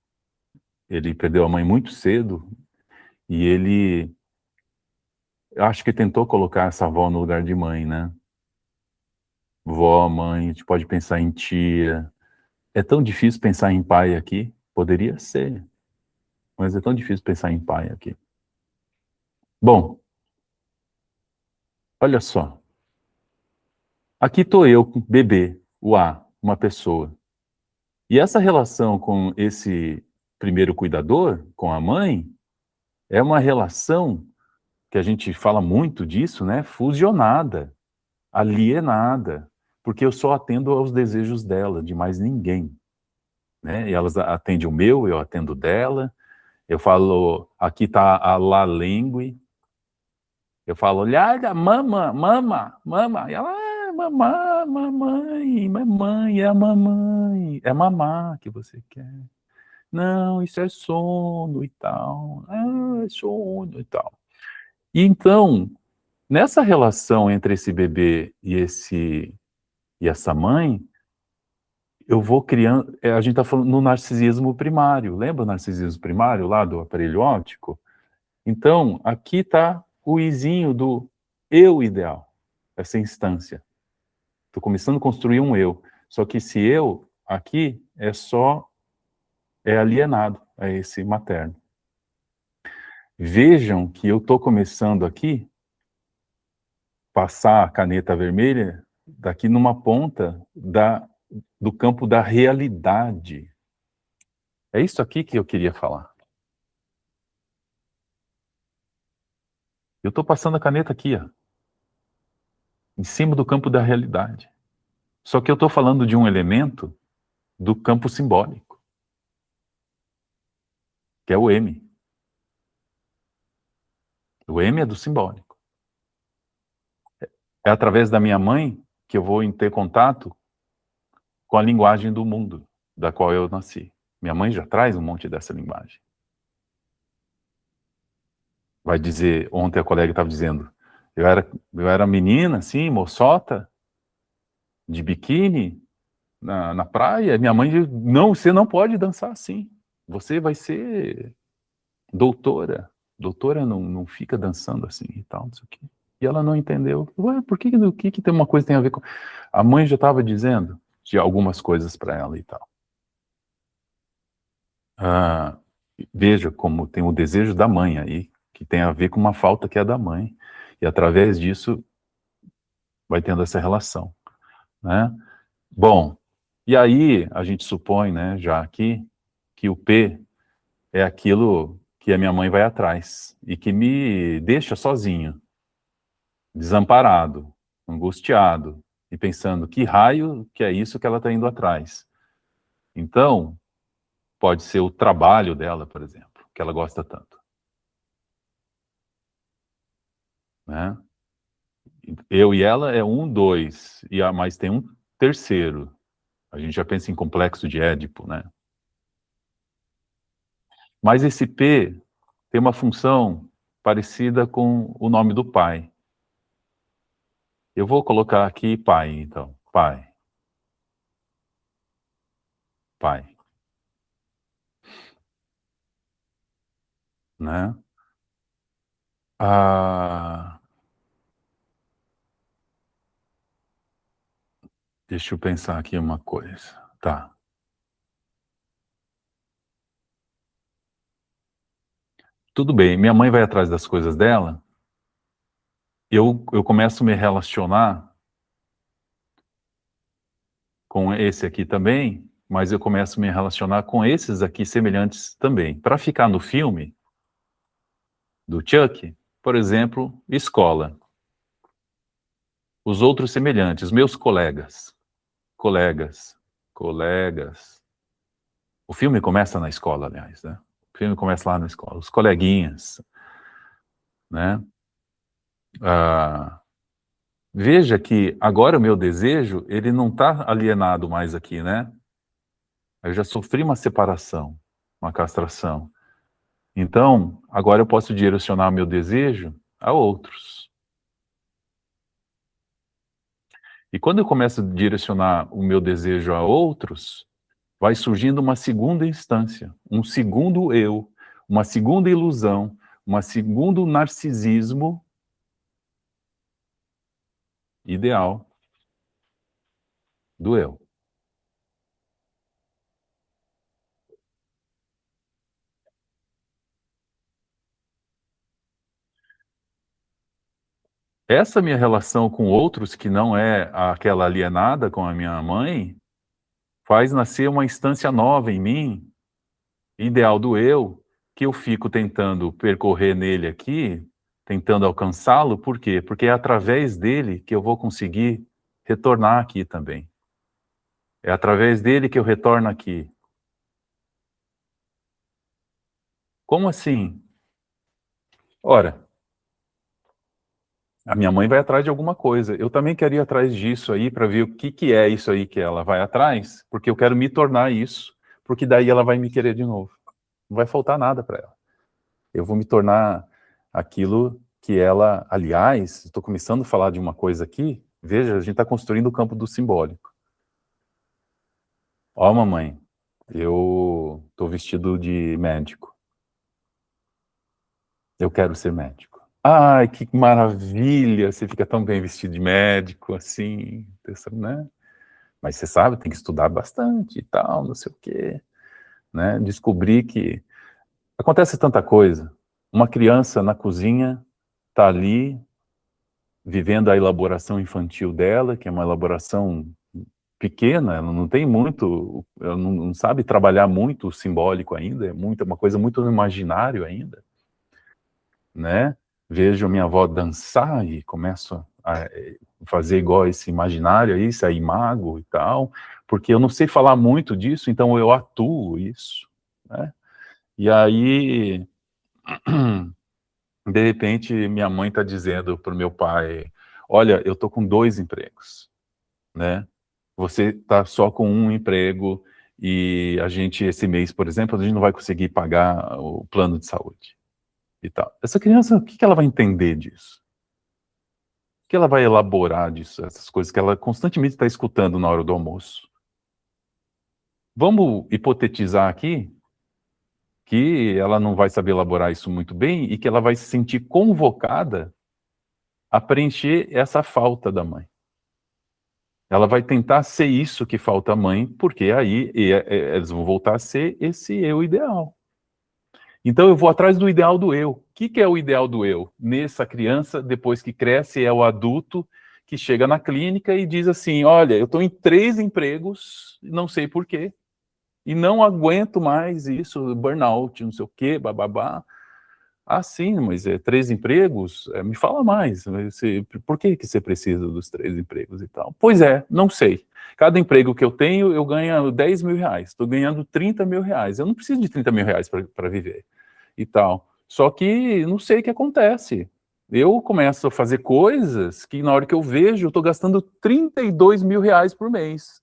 S1: ele perdeu a mãe muito cedo, e ele, acho que tentou colocar essa avó no lugar de mãe, né? Vó, mãe, a gente pode pensar em tia. É tão difícil pensar em pai aqui? Poderia ser, mas é tão difícil pensar em pai aqui. Bom, olha só. Aqui estou eu, bebê, o A, uma pessoa. E essa relação com esse primeiro cuidador, com a mãe, é uma relação que a gente fala muito disso, né? Fusionada, alienada, porque eu só atendo aos desejos dela, de mais ninguém, né? E elas atendem o meu, eu atendo dela. Eu falo, aqui tá a La Lengue. Eu falo, olha, mama, mama, mama. E ela, mamãe, mamãe, mamãe, é a mamãe. É mamá que você quer. Não, isso é sono e tal. Ah, é sono e tal. E então, nessa relação entre esse bebê e essa mãe, eu vou criando. A gente está falando no narcisismo primário. Lembra o narcisismo primário lá do aparelho óptico? Então, aqui está o izinho do eu ideal, essa instância. Estou começando a construir um eu. Só que esse eu aqui é alienado a esse materno. Vejam que eu estou começando aqui, passar a caneta vermelha, daqui numa ponta do campo da realidade. É isso aqui que eu queria falar. Eu estou passando a caneta aqui, ó, em cima do campo da realidade. Só que eu estou falando de um elemento do campo simbólico, que é o M. O M é do simbólico. É através da minha mãe que eu vou ter contato com a linguagem do mundo, da qual eu nasci. Minha mãe já traz um monte dessa linguagem. Vai dizer, ontem a colega estava dizendo, eu era menina, assim, moçota, de biquíni, na praia, minha mãe diz, não, você não pode dançar assim, você vai ser doutora, doutora não fica dançando assim e tal, não sei o quê. E ela não entendeu, ué, o que tem uma coisa tem a ver com... A mãe já estava dizendo de algumas coisas para ela e tal. Ah, veja como tem o desejo da mãe aí, que tem a ver com uma falta que é da mãe, e através disso vai tendo essa relação, né? Bom, e aí a gente supõe, né, já aqui, que o P é aquilo que a minha mãe vai atrás, e que me deixa sozinho, desamparado, angustiado, e pensando, que raio que é isso que ela está indo atrás? Então, pode ser o trabalho dela, por exemplo, que ela gosta tanto, né? Eu e ela é um, dois, mas tem um terceiro. A gente já pensa em complexo de Édipo, né? Mas esse P tem uma função parecida com o nome do pai. Eu vou colocar aqui pai, então. Pai. Pai. Né? Ah, deixa eu pensar aqui uma coisa. Tá. Tudo bem, minha mãe vai atrás das coisas dela, eu começo a me relacionar com esse aqui também, mas eu começo a me relacionar com esses aqui semelhantes também. Para ficar no filme do Chuck, por exemplo, escola. Os outros semelhantes, meus colegas. Colegas. Colegas. O filme começa na escola, aliás, né? O filme começa lá na escola. Os coleguinhas, né? Ah, veja que agora o meu desejo, ele não está alienado mais aqui, né? Eu já sofri uma separação, uma castração. Então, agora eu posso direcionar o meu desejo a outros. E quando eu começo a direcionar o meu desejo a outros, vai surgindo uma segunda instância, um segundo eu, uma segunda ilusão, um segundo narcisismo ideal do eu. Essa minha relação com outros, que não é aquela alienada com a minha mãe, faz nascer uma instância nova em mim, ideal do eu, que eu fico tentando percorrer nele aqui, tentando alcançá-lo, por quê? Porque é através dele que eu vou conseguir retornar aqui também. É através dele que eu retorno aqui. Como assim? Ora, a minha mãe vai atrás de alguma coisa. Eu também quero ir atrás disso aí para ver o que que é isso aí que ela vai atrás, porque eu quero me tornar isso, porque daí ela vai me querer de novo. Não vai faltar nada para ela. Eu vou me tornar aquilo que ela, aliás, estou começando a falar de uma coisa aqui, veja, a gente está construindo o campo do simbólico. Ó, mamãe, eu estou vestido de médico. Eu quero ser médico. Ai, que maravilha! Você fica tão bem vestido de médico, assim, né? Mas você sabe, tem que estudar bastante e tal, não sei o quê, né? Descobri que acontece tanta coisa. Uma criança na cozinha tá ali vivendo a elaboração infantil dela, que é uma elaboração pequena, ela não tem muito, ela não sabe trabalhar muito o simbólico ainda, é uma coisa muito no imaginário ainda, né? Vejo minha avó dançar e começo a fazer igual esse imaginário aí, sair mago e tal, porque eu não sei falar muito disso, então eu atuo isso, né? E aí De repente, minha mãe está dizendo para o meu pai, olha, eu estou com 2 empregos, né? Você está só com um emprego e a gente, esse mês, por exemplo, a gente não vai conseguir pagar o plano de saúde e tal. Essa criança, o que que ela vai entender disso? O que ela vai elaborar disso? Essas coisas que ela constantemente está escutando na hora do almoço. Vamos hipotetizar aqui que ela não vai saber elaborar isso muito bem e que ela vai se sentir convocada a preencher essa falta da mãe. Ela vai tentar ser isso que falta à mãe, porque aí eles vão voltar a ser esse eu ideal. Então eu vou atrás do ideal do eu. O que é o ideal do eu? Nessa criança, depois que cresce, é o adulto que chega na clínica e diz assim, olha, eu estou em 3 empregos, não sei por quê, e não aguento mais isso, burnout, não sei o quê, bababá. Ah, sim, mas 3 empregos? Me fala mais. Por que você precisa dos 3 empregos e tal? Pois é, não sei. Cada emprego que eu tenho, eu ganho 10 mil reais. Estou ganhando 30 mil reais. Eu não preciso de 30 mil reais para viver e tal. Só que não sei o que acontece. Eu começo a fazer coisas que na hora que eu vejo, eu estou gastando 32 mil reais por mês.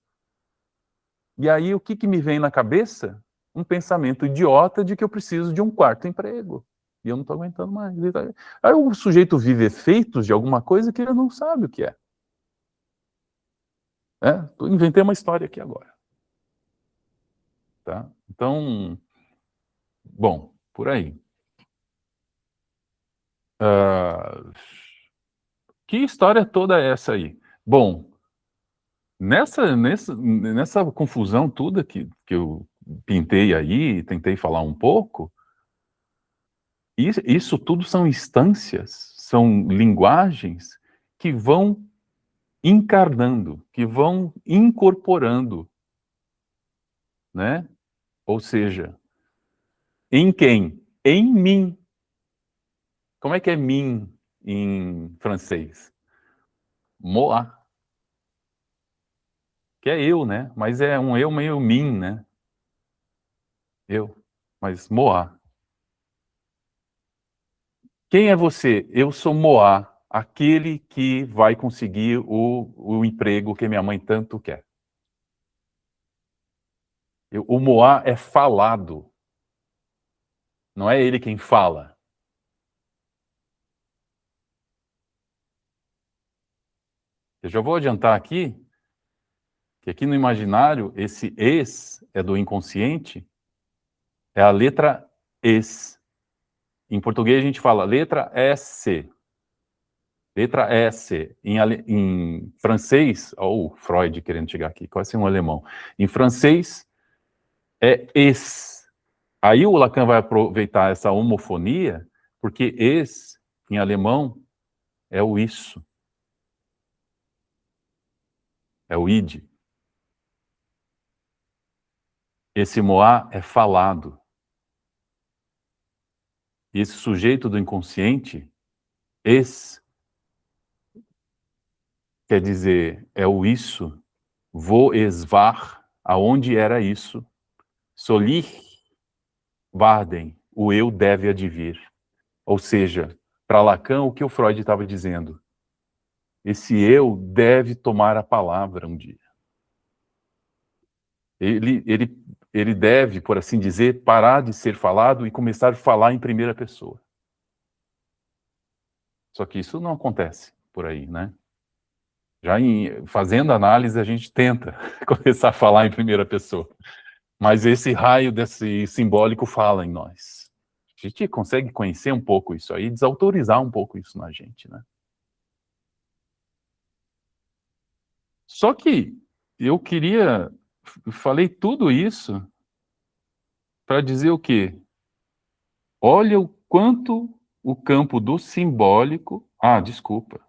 S1: E aí o que me vem na cabeça? Um pensamento idiota de que eu preciso de um 4º emprego. E eu não estou aguentando mais. Aí o sujeito vive efeitos de alguma coisa que ele não sabe o que é. Inventei uma história aqui agora. Tá? Então, bom, por aí. Que história toda é essa aí? Bom, nessa confusão toda que eu pintei aí, tentei falar um pouco, isso tudo são instâncias, são linguagens que vão encarnando, que vão incorporando, né? Ou seja, em quem? Em mim. Como é que é mim em francês? Moi, que é eu, né? Mas é um eu meio mim, né? Eu, mas moi. Quem é você? Eu sou Moá, aquele que vai conseguir o emprego que minha mãe tanto quer. O Moá é falado, não é ele quem fala. Eu já vou adiantar aqui, que aqui no imaginário, esse es é do inconsciente, é a letra es. Em português a gente fala letra S. Letra S. Em francês, ou Freud querendo chegar aqui, quase um alemão. Em francês é es. Aí o Lacan vai aproveitar essa homofonia, porque es, em alemão, é o isso. É o id. Esse moá é falado. E esse sujeito do inconsciente, es, quer dizer, é o isso, wo es war, aonde era isso, soll ich warten, o eu deve advir. Ou seja, para Lacan, o que o Freud estava dizendo? Esse eu deve tomar a palavra um dia. Ele deve, por assim dizer, parar de ser falado e começar a falar em primeira pessoa. Só que isso não acontece por aí, né? Fazendo análise, a gente tenta começar a falar em primeira pessoa. Mas esse raio desse simbólico fala em nós. A gente consegue conhecer um pouco isso aí, desautorizar um pouco isso na gente, né? Só que eu falei tudo isso para dizer o quê? Olha o quanto o campo do simbólico... Ah, desculpa.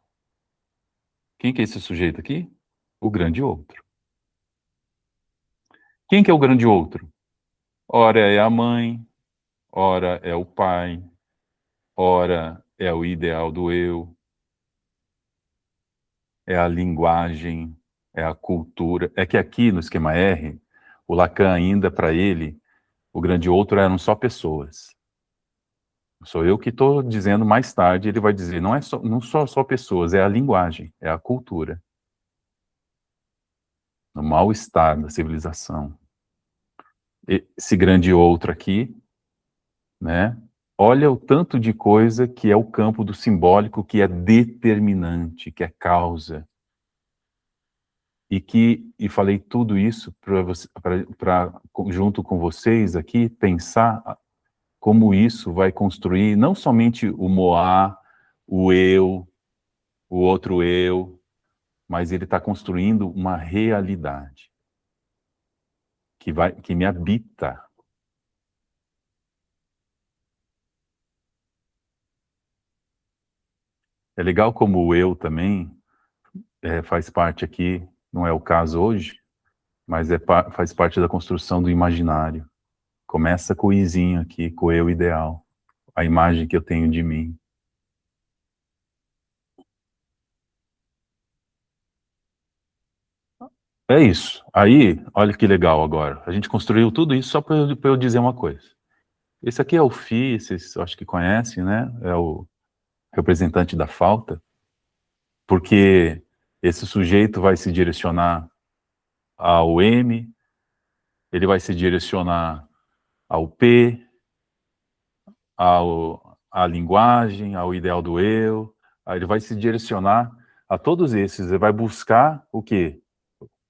S1: Quem que é esse sujeito aqui? O grande outro. Quem que é o grande outro? Ora é a mãe, ora é o pai, ora é o ideal do eu, é a linguagem, é a cultura. É que aqui no esquema R, o Lacan ainda, para ele, o grande outro eram só pessoas. Sou eu que estou dizendo mais tarde, ele vai dizer, não só pessoas, é a linguagem, é a cultura. O mal-estar da civilização. Esse grande outro aqui, né? Olha o tanto de coisa que é o campo do simbólico, que é determinante, que é causa. E falei tudo isso para junto com vocês aqui, pensar como isso vai construir não somente o Moá, o eu, o outro eu, mas ele está construindo uma realidade que me habita. É legal como o eu também faz parte aqui, não é o caso hoje, mas faz parte da construção do imaginário. Começa com o izinho aqui, com o eu ideal, a imagem que eu tenho de mim. É isso. Aí, olha que legal agora. A gente construiu tudo isso só para eu dizer uma coisa. Esse aqui é o Fi, vocês acho que conhecem, né? É o representante da falta, porque esse sujeito vai se direcionar ao M, ele vai se direcionar ao P, à linguagem, ao ideal do eu, aí ele vai se direcionar a todos esses, ele vai buscar o quê?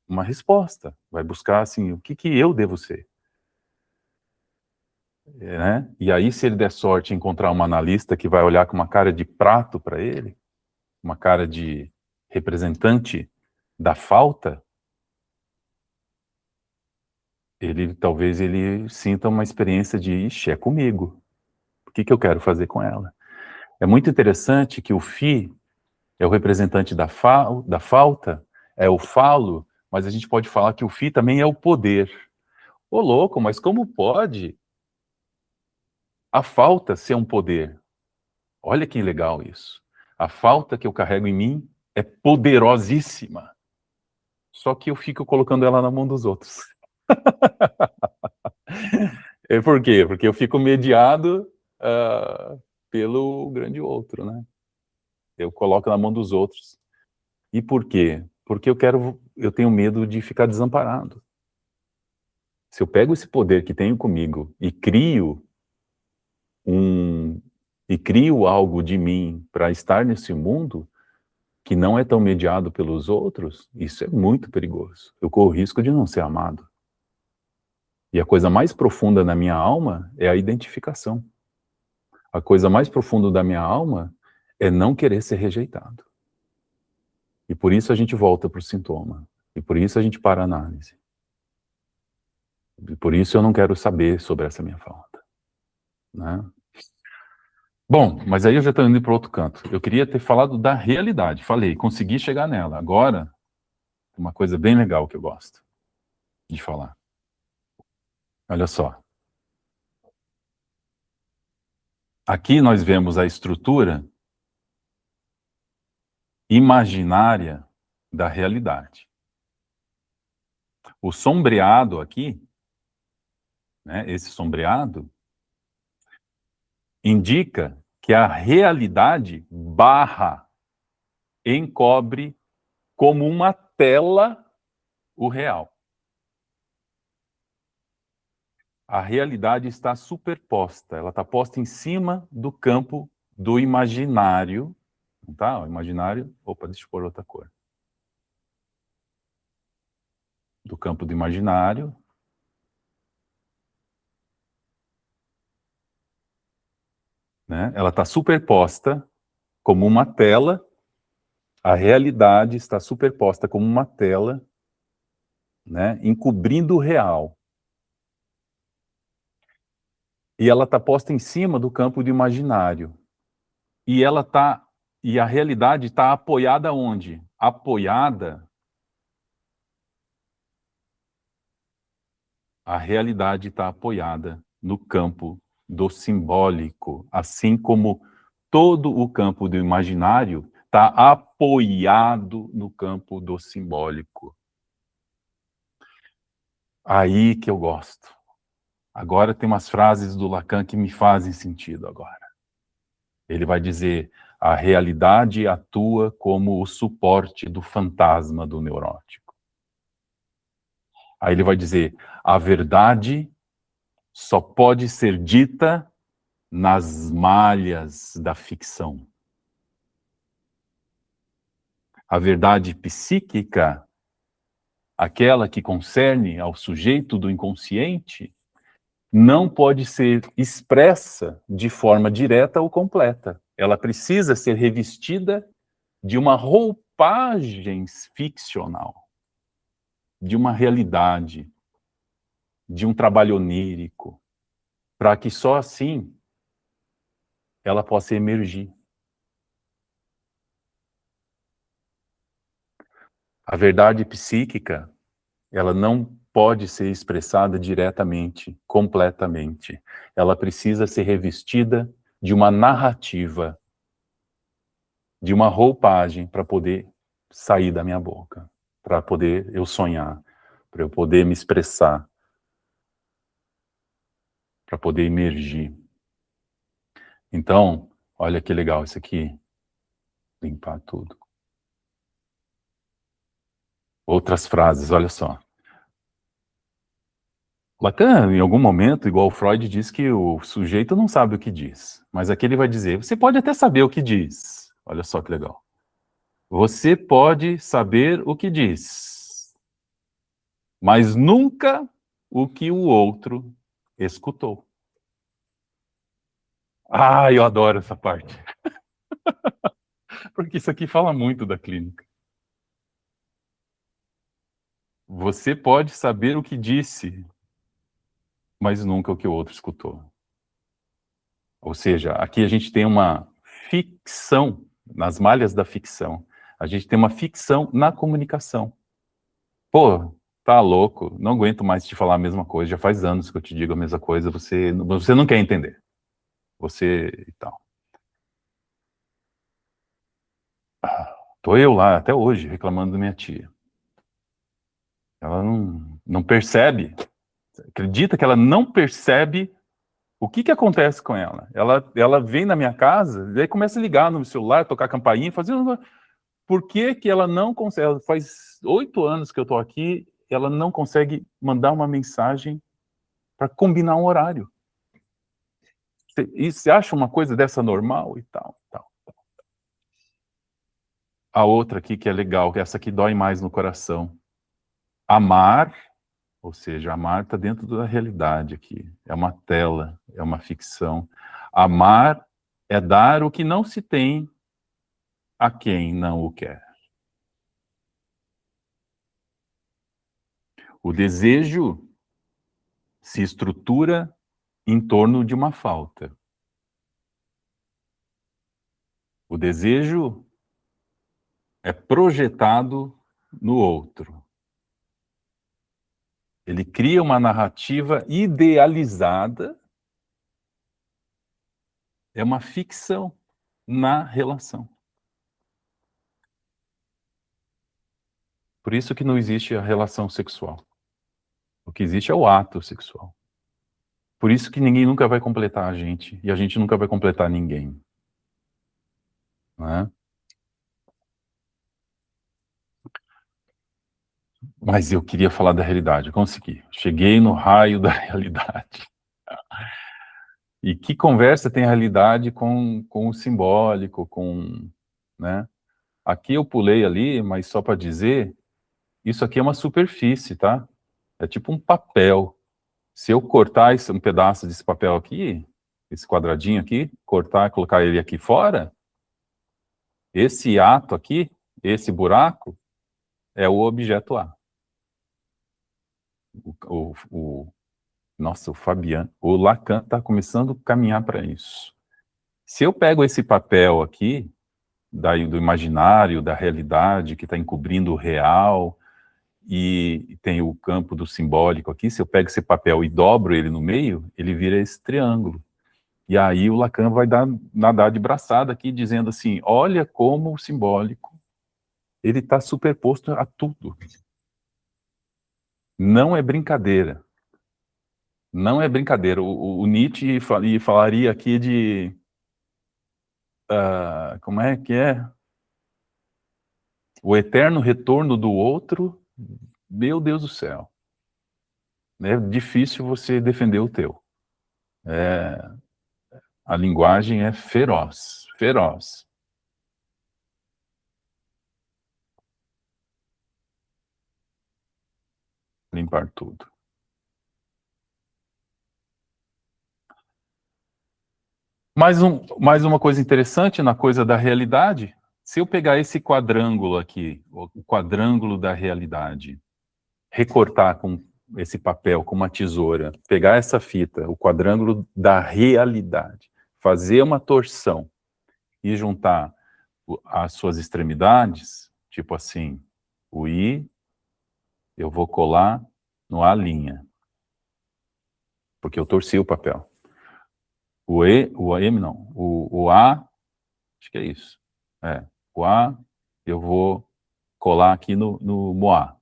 S1: Uma resposta, vai buscar assim, o que eu devo ser? Né? E aí, se ele der sorte em encontrar uma analista que vai olhar com uma cara de prato para ele, uma cara de representante da falta, talvez ele sinta uma experiência de, ixi, é comigo. O que eu quero fazer com ela? É muito interessante que o Fi é o representante da falta, é o falo, mas a gente pode falar que o Fi também é o poder. Ô louco, mas como pode a falta ser um poder? Olha que legal isso. A falta que eu carrego em mim é poderosíssima. Só que eu fico colocando ela na mão dos outros. Por quê? Porque eu fico mediado pelo grande outro, né? Eu coloco na mão dos outros. E por quê? Porque eu tenho medo de ficar desamparado. Se eu pego esse poder que tenho comigo um e crio algo de mim para estar nesse mundo que não é tão mediado pelos outros, isso é muito perigoso. Eu corro o risco de não ser amado. E a coisa mais profunda na minha alma é a identificação. A coisa mais profunda da minha alma é não querer ser rejeitado. E por isso a gente volta para o sintoma. E por isso a gente para a análise. E por isso eu não quero saber sobre essa minha falta. Né? Bom, mas aí eu já estou indo para outro canto. Eu queria ter falado da realidade. Falei, consegui chegar nela. Agora, uma coisa bem legal que eu gosto de falar. Olha só. Aqui nós vemos a estrutura imaginária da realidade. O sombreado aqui, né, esse sombreado, indica que a realidade encobre como uma tela o real. A realidade está superposta, ela está posta em cima do campo do imaginário, tá? O imaginário, opa, deixa eu pôr outra cor. Do campo do imaginário, né? Ela está superposta como uma tela, a realidade está superposta como uma tela, né? Encobrindo o real. E ela está posta em cima do campo do imaginário. E a realidade está apoiada onde? A realidade está apoiada no campo do simbólico, assim como todo o campo do imaginário está apoiado no campo do simbólico. Aí que eu gosto. Agora tem umas frases do Lacan que me fazem sentido agora. Ele vai dizer, a realidade atua como o suporte do fantasma do neurótico. Aí ele vai dizer, a verdade só pode ser dita nas malhas da ficção. A verdade psíquica, aquela que concerne ao sujeito do inconsciente, não pode ser expressa de forma direta ou completa. Ela precisa ser revestida de uma roupagem ficcional, de uma realidade, de um trabalho onírico, para que só assim ela possa emergir. A verdade psíquica, ela não pode ser expressada diretamente, completamente. Ela precisa ser revestida de uma narrativa, de uma roupagem para poder sair da minha boca, para poder eu sonhar, para eu poder me expressar, para poder emergir. Então, olha que legal isso aqui. Limpar tudo. Outras frases, olha só. Lacan, em algum momento, igual Freud, diz que o sujeito não sabe o que diz. Mas aqui ele vai dizer, você pode até saber o que diz. Olha só que legal. Você pode saber o que diz, mas nunca o que o outro escutou. Ah, eu adoro essa parte. Porque isso aqui fala muito da clínica. Você pode saber o que disse, mas nunca o que o outro escutou. Ou seja, aqui a gente tem uma ficção, nas malhas da ficção. A gente tem uma ficção na comunicação. Pô, tá louco, não aguento mais te falar a mesma coisa, já faz anos que eu te digo a mesma coisa, você não quer entender. Você e tal. Tô eu lá, até hoje, reclamando da minha tia. Ela não percebe, acredita que ela não percebe o que acontece com ela. Ela vem na minha casa, daí começa a ligar no celular, tocar campainha, fazer... Por que que ela não consegue? Faz 8 anos que eu tô aqui, ela não consegue mandar uma mensagem para combinar um horário. E você acha uma coisa dessa normal e tal, tal? A outra aqui que é legal, que essa aqui dói mais no coração. Amar, ou seja, amar está dentro da realidade aqui. É uma tela, é uma ficção. Amar é dar o que não se tem a quem não o quer. O desejo se estrutura em torno de uma falta. O desejo é projetado no outro. Ele cria uma narrativa idealizada, é uma ficção na relação. Por isso que não existe a relação sexual. O que existe é o ato sexual. Por isso que ninguém nunca vai completar a gente, e a gente nunca vai completar ninguém. Né? Mas eu queria falar da realidade, eu consegui. Cheguei no raio da realidade. E que conversa tem a realidade com o simbólico, com... Né? Aqui eu pulei ali, mas só para dizer, isso aqui é uma superfície, tá? É tipo um papel. Se eu cortar um pedaço desse papel aqui, esse quadradinho aqui, cortar e colocar ele aqui fora, esse ato aqui, esse buraco, é o objeto A. Nossa, o Fabiano, o Lacan está começando a caminhar para isso. Se eu pego esse papel aqui, do imaginário, da realidade, que está encobrindo o real, e tem o campo do simbólico aqui, se eu pego esse papel e dobro ele no meio, ele vira esse triângulo. E aí o Lacan vai nadar de braçada aqui, dizendo assim, olha como o simbólico, ele está superposto a tudo. Não é brincadeira. Não é brincadeira. O Nietzsche falaria aqui como é que é? O eterno retorno do outro, meu Deus do céu. É difícil você defender o teu. A linguagem é feroz, feroz. Limpar tudo. Mais uma coisa interessante na coisa da realidade, se eu pegar esse quadrângulo aqui, o quadrângulo da realidade, recortar com esse papel, com uma tesoura, pegar essa fita, o quadrângulo da realidade, fazer uma torção e juntar as suas extremidades, tipo assim, o I, eu vou colar no A', porque eu torci o papel. O M não, o A, acho que é isso. O A, eu vou colar aqui no Moá.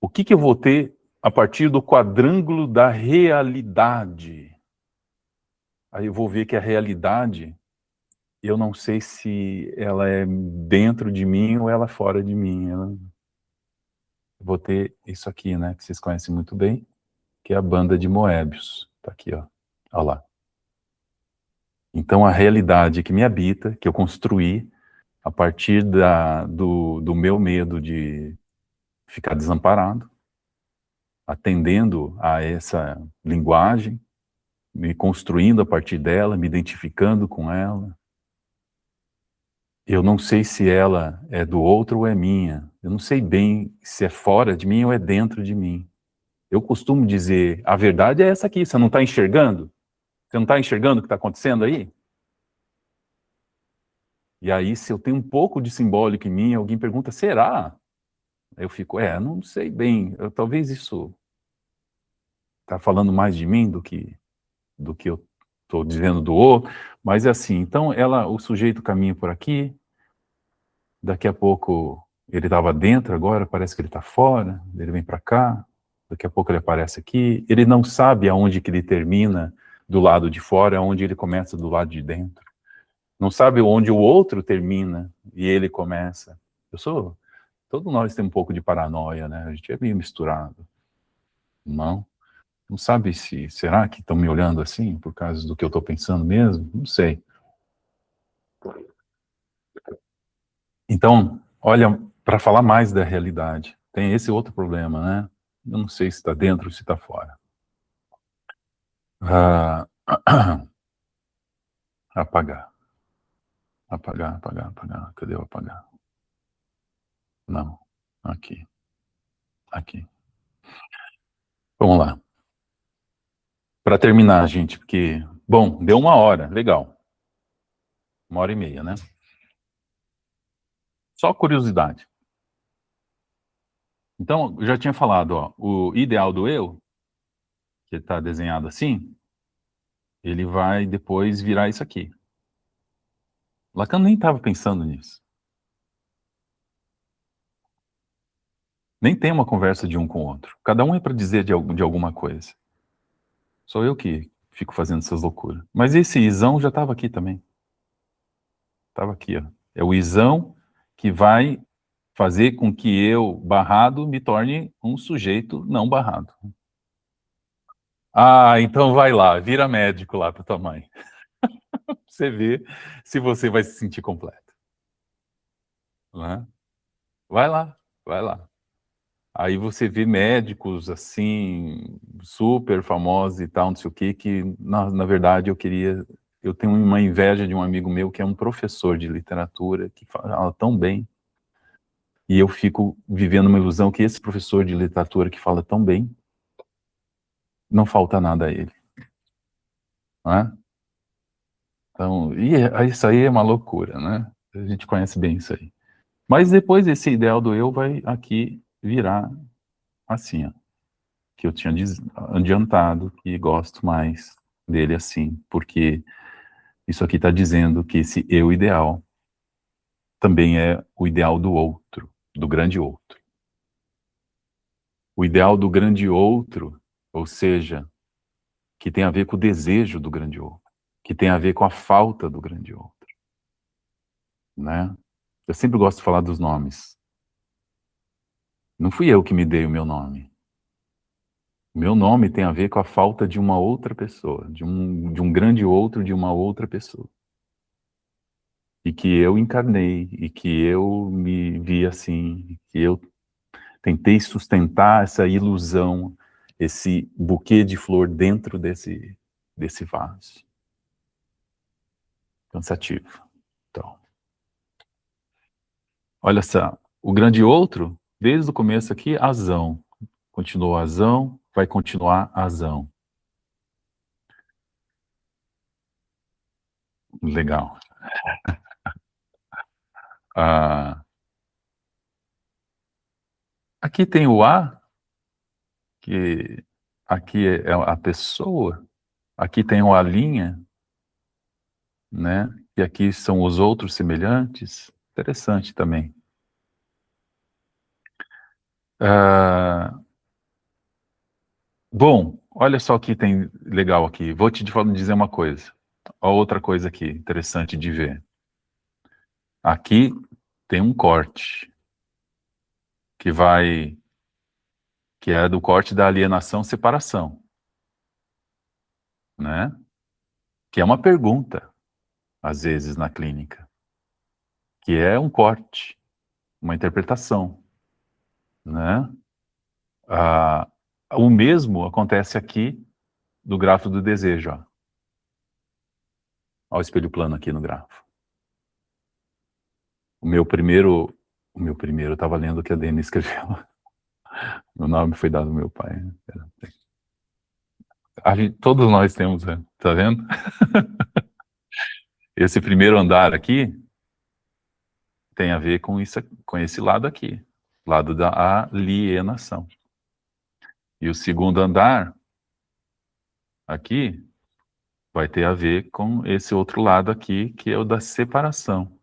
S1: O que eu vou ter a partir do quadrângulo da realidade? Aí eu vou ver que a realidade, eu não sei se ela é dentro de mim ou ela é fora de mim. Eu vou ter isso aqui, né, que vocês conhecem muito bem, que é a banda de Moebius. Tá aqui, ó. Olha lá. Então a realidade que me habita, que eu construí a partir do meu medo de ficar desamparado, atendendo a essa linguagem, me construindo a partir dela, me identificando com ela. Eu não sei se ela é do outro ou é minha. Eu não sei bem se é fora de mim ou é dentro de mim. Eu costumo dizer, a verdade é essa aqui, você não está enxergando? Você não está enxergando o que está acontecendo aí? E aí, se eu tenho um pouco de simbólico em mim, alguém pergunta, será? Eu fico, não sei bem, talvez isso está falando mais de mim do que eu estou dizendo do outro, mas é assim, então o sujeito caminha por aqui, daqui a pouco ele estava dentro, agora parece que ele está fora, ele vem para cá, daqui a pouco ele aparece aqui, ele não sabe aonde que ele termina do lado de fora, aonde ele começa do lado de dentro, não sabe onde o outro termina e ele começa. Todos nós temos um pouco de paranoia, né? A gente é meio misturado. Não sabe será que estão me olhando assim por causa do que eu estou pensando mesmo? Não sei. Então, olha, para falar mais da realidade, tem esse outro problema, né? Eu não sei se está dentro ou se está fora. Ah, apagar. Apagar, apagar, apagar. Cadê o apagar? Não. Aqui. Aqui. Vamos lá. Para terminar, gente, porque, bom, deu 1 hora, legal. 1 hora e meia, né? Só curiosidade. Então, eu já tinha falado, ó, o ideal do eu, que está desenhado assim, ele vai depois virar isso aqui. Lacan nem estava pensando nisso. Nem tem uma conversa de um com o outro. Cada um é para dizer de alguma coisa. Sou eu que fico fazendo essas loucuras. Mas esse isão já estava aqui também. Estava aqui, ó. É o isão que vai fazer com que eu, barrado, me torne um sujeito não barrado. Ah, então vai lá, vira médico lá para tua mãe. Você vê se você vai se sentir completo. Né? Vai lá, vai lá. Aí você vê médicos assim, super famosos e tal, não sei o quê, que na verdade eu tenho uma inveja de um amigo meu que é um professor de literatura, que fala tão bem, e eu fico vivendo uma ilusão que esse professor de literatura que fala tão bem, não falta nada a ele. Não é? Então, isso aí é uma loucura, né? A gente conhece bem isso aí. Mas depois esse ideal do eu vai aqui virar assim, ó, que eu tinha adiantado, que gosto mais dele assim, porque isso aqui está dizendo que esse eu ideal também é o ideal do outro, do grande outro. O ideal do grande outro, ou seja, que tem a ver com o desejo do grande outro, que tem a ver com a falta do grande outro, né? Eu sempre gosto de falar dos nomes. Não fui eu que me dei o meu nome. Meu nome tem a ver com a falta de uma outra pessoa, de um grande outro, de uma outra pessoa. E que eu encarnei, e que eu me vi assim, que eu tentei sustentar essa ilusão, esse buquê de flor dentro desse vaso. Cansativo. Então, olha só, o grande outro, desde o começo aqui, azão. Continuou azão, vai continuar azão. Legal. Ah, aqui tem o A, que aqui é a pessoa, aqui tem o A linha, né? E aqui são os outros semelhantes. Interessante também. Ah, bom, olha só o que tem legal aqui. Vou te dizer uma coisa. Ó, outra coisa aqui interessante de ver. Aqui tem um corte que é do corte da alienação-separação, né? Que é uma pergunta, às vezes, na clínica, que é um corte, uma interpretação, né? Ah, o mesmo acontece aqui do grafo do desejo, ó. Olha o espelho plano aqui no grafo. Eu estava lendo o que a Dani escreveu. O nome foi dado ao meu pai. Né? Todos nós temos, né? Tá vendo? Esse primeiro andar aqui tem a ver com isso, com esse lado aqui, lado da alienação. E o segundo andar aqui vai ter a ver com esse outro lado aqui, que é o da separação.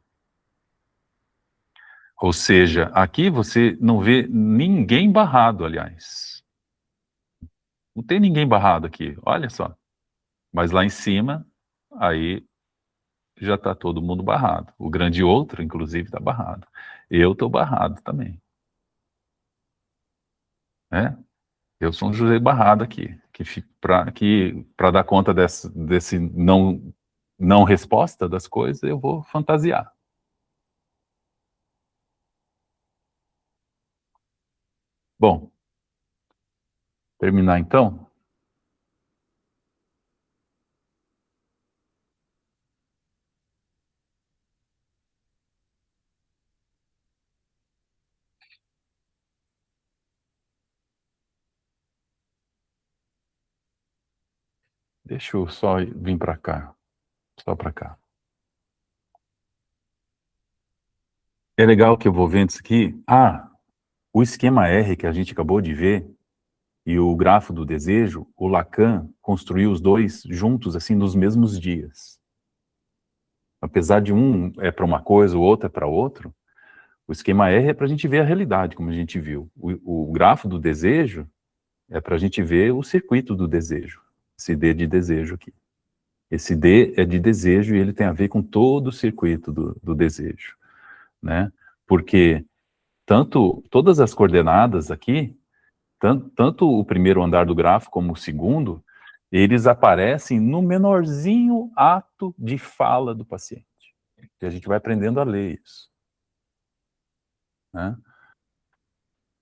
S1: Ou seja, aqui você não vê ninguém barrado, aliás. Não tem ninguém barrado aqui, olha só. Mas lá em cima, aí já está todo mundo barrado. O grande outro, inclusive, está barrado. Eu estou barrado também. Né? Eu sou um José barrado aqui, para dar conta desse não resposta das coisas, eu vou fantasiar. Bom, terminar então. Deixa eu só vir para cá, só para cá. É legal que eu vou vendo isso aqui. O esquema R que a gente acabou de ver e o grafo do desejo, o Lacan construiu os dois juntos, assim, nos mesmos dias. Apesar de um é para uma coisa, o outro é para outro, o esquema R é para a gente ver a realidade, como a gente viu. O grafo do desejo é para a gente ver o circuito do desejo, esse D de desejo aqui. Esse D é de desejo e ele tem a ver com todo o circuito do desejo, né? Porque todas as coordenadas aqui, tanto o primeiro andar do grafo como o segundo, eles aparecem no menorzinho ato de fala do paciente. E a gente vai aprendendo a ler isso, né?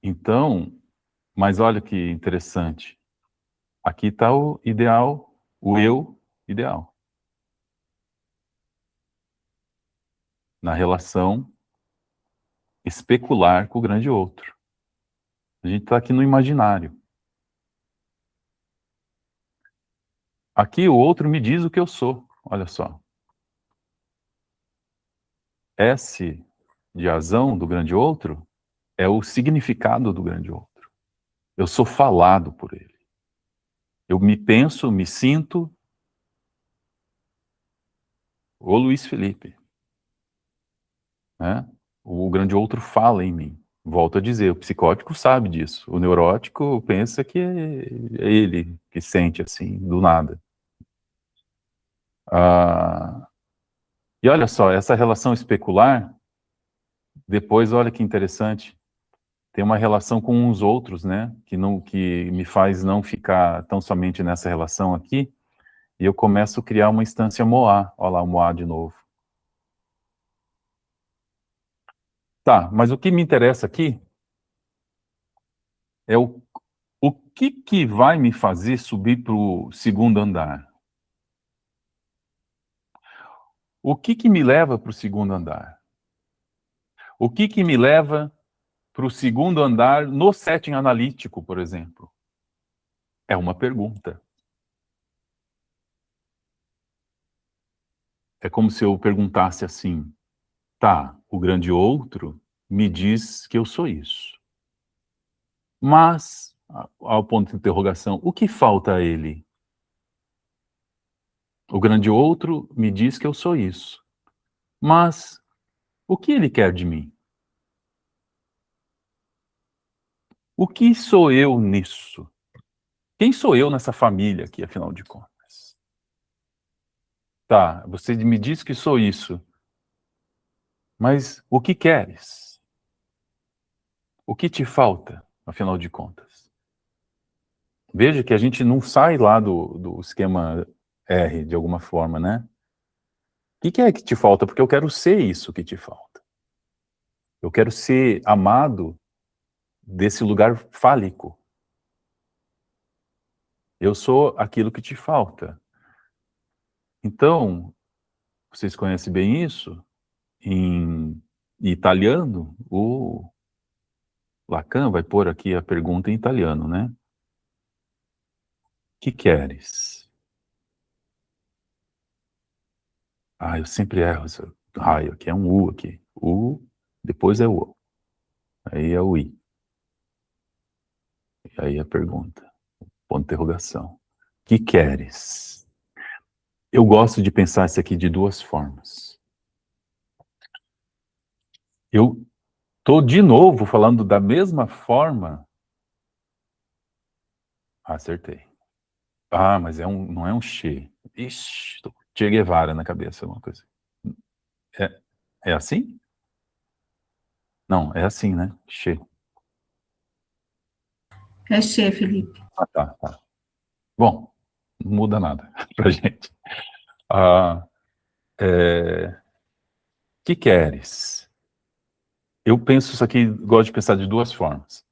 S1: Então, mas olha que interessante. Aqui está o ideal, o eu ideal. Na relação especular com o grande outro. A gente está aqui no imaginário. Aqui o outro me diz o que eu sou. Olha só. S de azão do grande outro é o significado do grande outro. Eu sou falado por ele. Eu me penso, me sinto o Luiz Felipe. Né? O grande outro fala em mim. Volto a dizer, o psicótico sabe disso. O neurótico pensa que é ele que sente assim, do nada. E olha só, essa relação especular, depois, olha que interessante, tem uma relação com os outros, né? Que me faz não ficar tão somente nessa relação aqui, e eu começo a criar uma instância Moá. Olha lá o Moá de novo. Tá, mas o que me interessa aqui é o que vai me fazer subir para o segundo andar? O que me leva para o segundo andar? O que me leva para o segundo andar no setting analítico, por exemplo? É uma pergunta. É como se eu perguntasse assim, tá, o grande outro me diz que eu sou isso. Mas, ao ponto de interrogação, o que falta a ele? O grande outro me diz que eu sou isso. Mas, o que ele quer de mim? O que sou eu nisso? Quem sou eu nessa família aqui, afinal de contas? Tá, você me diz que sou isso. Mas o que queres? O que te falta, afinal de contas? Veja que a gente não sai lá do esquema R, de alguma forma, né? O que é que te falta? Porque eu quero ser isso que te falta. Eu quero ser amado desse lugar fálico. Eu sou aquilo que te falta. Então, vocês conhecem bem isso? Em italiano, o Lacan vai pôr aqui a pergunta em italiano, né? Que queres? Ah, eu sempre erro esse raio aqui, é um U aqui. U, depois é o O. Aí é o I. E aí a pergunta, ponto de interrogação. Que queres? Eu gosto de pensar isso aqui de duas formas. Eu tô de novo falando da mesma forma. Acertei. Ah, mas não é um Che. Ixi, tô com Che Guevara na cabeça, uma coisa. É, é assim? Não, é assim, né? Che.
S2: É Che, Felipe.
S1: Ah, tá. Bom, não muda nada pra gente. Ah, que queres? Eu penso isso aqui, gosto de pensar de duas formas.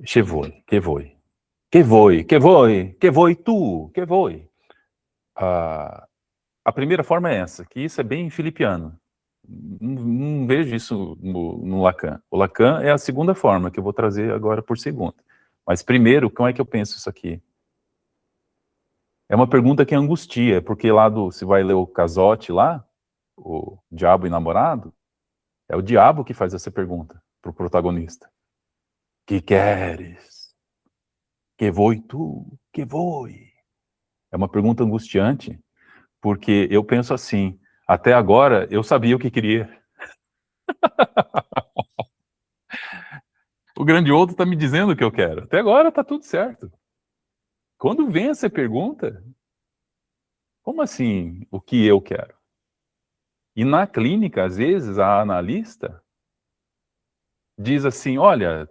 S1: Che voi, que voi. Que voi, que voi, que voi tu, que voi. A primeira forma é essa, que isso é bem filipiano. Não vejo isso no Lacan. O Lacan é a segunda forma, que eu vou trazer agora por segunda. Mas primeiro, como é que eu penso isso aqui? É uma pergunta que angustia, porque se vai ler o Casote lá, o Diabo e Namorado, é o diabo que faz essa pergunta pro protagonista. Que queres? Que voi tu? Que voi? É uma pergunta angustiante, porque eu penso assim, até agora eu sabia o que queria. O grande outro está me dizendo o que eu quero. Até agora está tudo certo. Quando vem essa pergunta, como assim o que eu quero? E na clínica, às vezes, a analista diz assim, olha,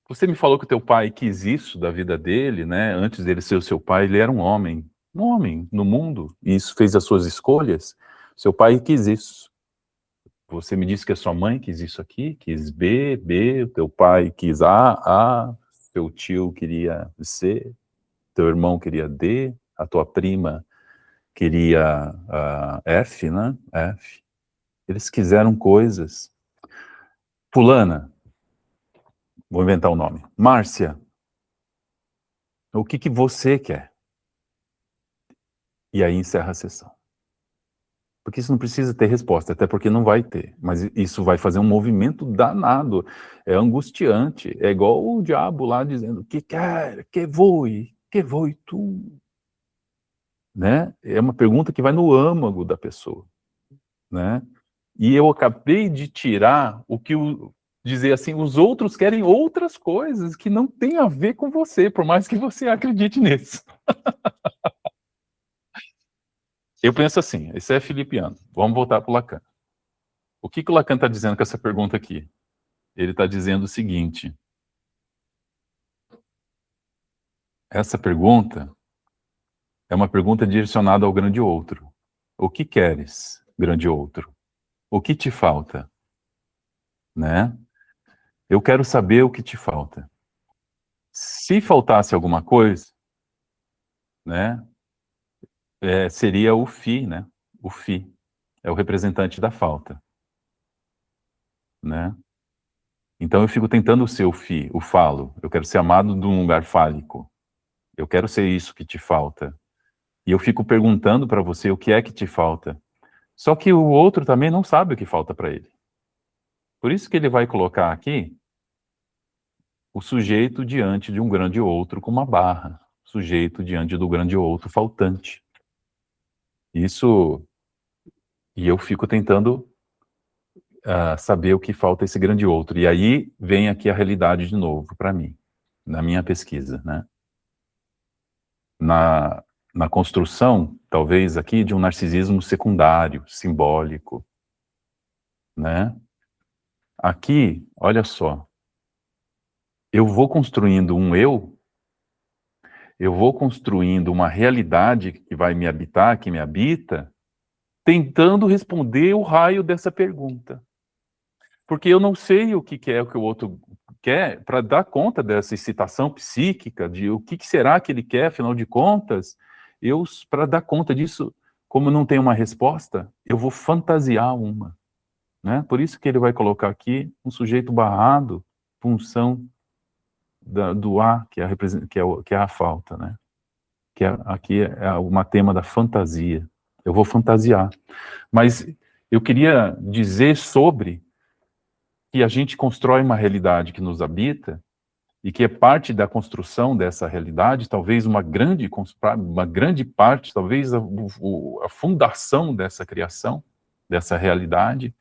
S1: você me falou que o teu pai quis isso da vida dele, né? Antes dele ser o seu pai, ele era um homem no mundo, e isso fez as suas escolhas. Seu pai quis isso. Você me disse que a sua mãe quis isso aqui, quis B, o teu pai quis A, seu tio queria C, teu irmão queria D, a tua prima queria F, né? F. Eles quiseram coisas. Fulana, vou inventar o nome. Márcia, o que você quer? E aí encerra a sessão. Porque isso não precisa ter resposta, até porque não vai ter. Mas isso vai fazer um movimento danado. É angustiante. É igual o diabo lá dizendo, que quer, que voi tu? Né? É uma pergunta que vai no âmago da pessoa. Né? E eu acabei de tirar dizer assim, os outros querem outras coisas que não tem a ver com você, por mais que você acredite nisso. Eu penso assim, esse é filipiano. Vamos voltar para o Lacan. O que o Lacan está dizendo com essa pergunta aqui? Ele está dizendo o seguinte: essa pergunta é uma pergunta direcionada ao grande outro. O que queres, grande outro? O que te falta? Né? Eu quero saber o que te falta. Se faltasse alguma coisa, né, seria o fi, né? O fi é o representante da falta, né? Então eu fico tentando ser o fi, o falo. Eu quero ser amado de um lugar fálico. Eu quero ser isso que te falta. E eu fico perguntando para você o que é que te falta. Só que o outro também não sabe o que falta para ele. Por isso que ele vai colocar aqui o sujeito diante de um grande outro com uma barra. Sujeito diante do grande outro faltante. Isso. E eu fico tentando saber o que falta esse grande outro. E aí vem aqui a realidade de novo para mim, na minha pesquisa, né? Na construção, talvez aqui, de um narcisismo secundário, simbólico, né? Aqui, olha só, eu vou construindo eu vou construindo uma realidade que vai me habitar, que me habita, tentando responder o raio dessa pergunta. Porque eu não sei o que é o que o outro quer para dar conta dessa excitação psíquica, de o que será que ele quer, afinal de contas, para dar conta disso, como não tem uma resposta, eu vou fantasiar uma, né? Por isso que ele vai colocar aqui um sujeito barrado, função do A, que é que é a falta, né? Aqui é uma tema da fantasia. Eu vou fantasiar. Mas eu queria dizer sobre que a gente constrói uma realidade que nos habita e que é parte da construção dessa realidade, talvez uma grande parte, talvez a fundação dessa criação, dessa realidade,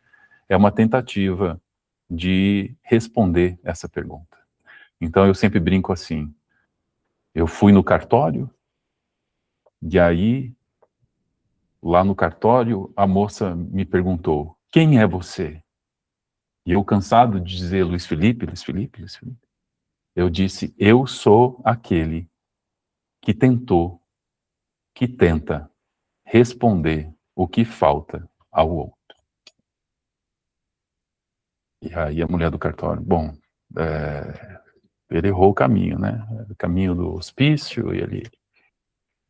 S1: é uma tentativa de responder essa pergunta. Então eu sempre brinco assim, eu fui no cartório, e aí, lá no cartório, a moça me perguntou, quem é você? E eu, cansado de dizer Luiz Felipe, Luiz Felipe, Luiz Felipe, eu disse, eu sou aquele que tentou, que tenta responder o que falta ao outro. E aí a mulher do cartório, bom, ele errou o caminho, né? O caminho do hospício, e ele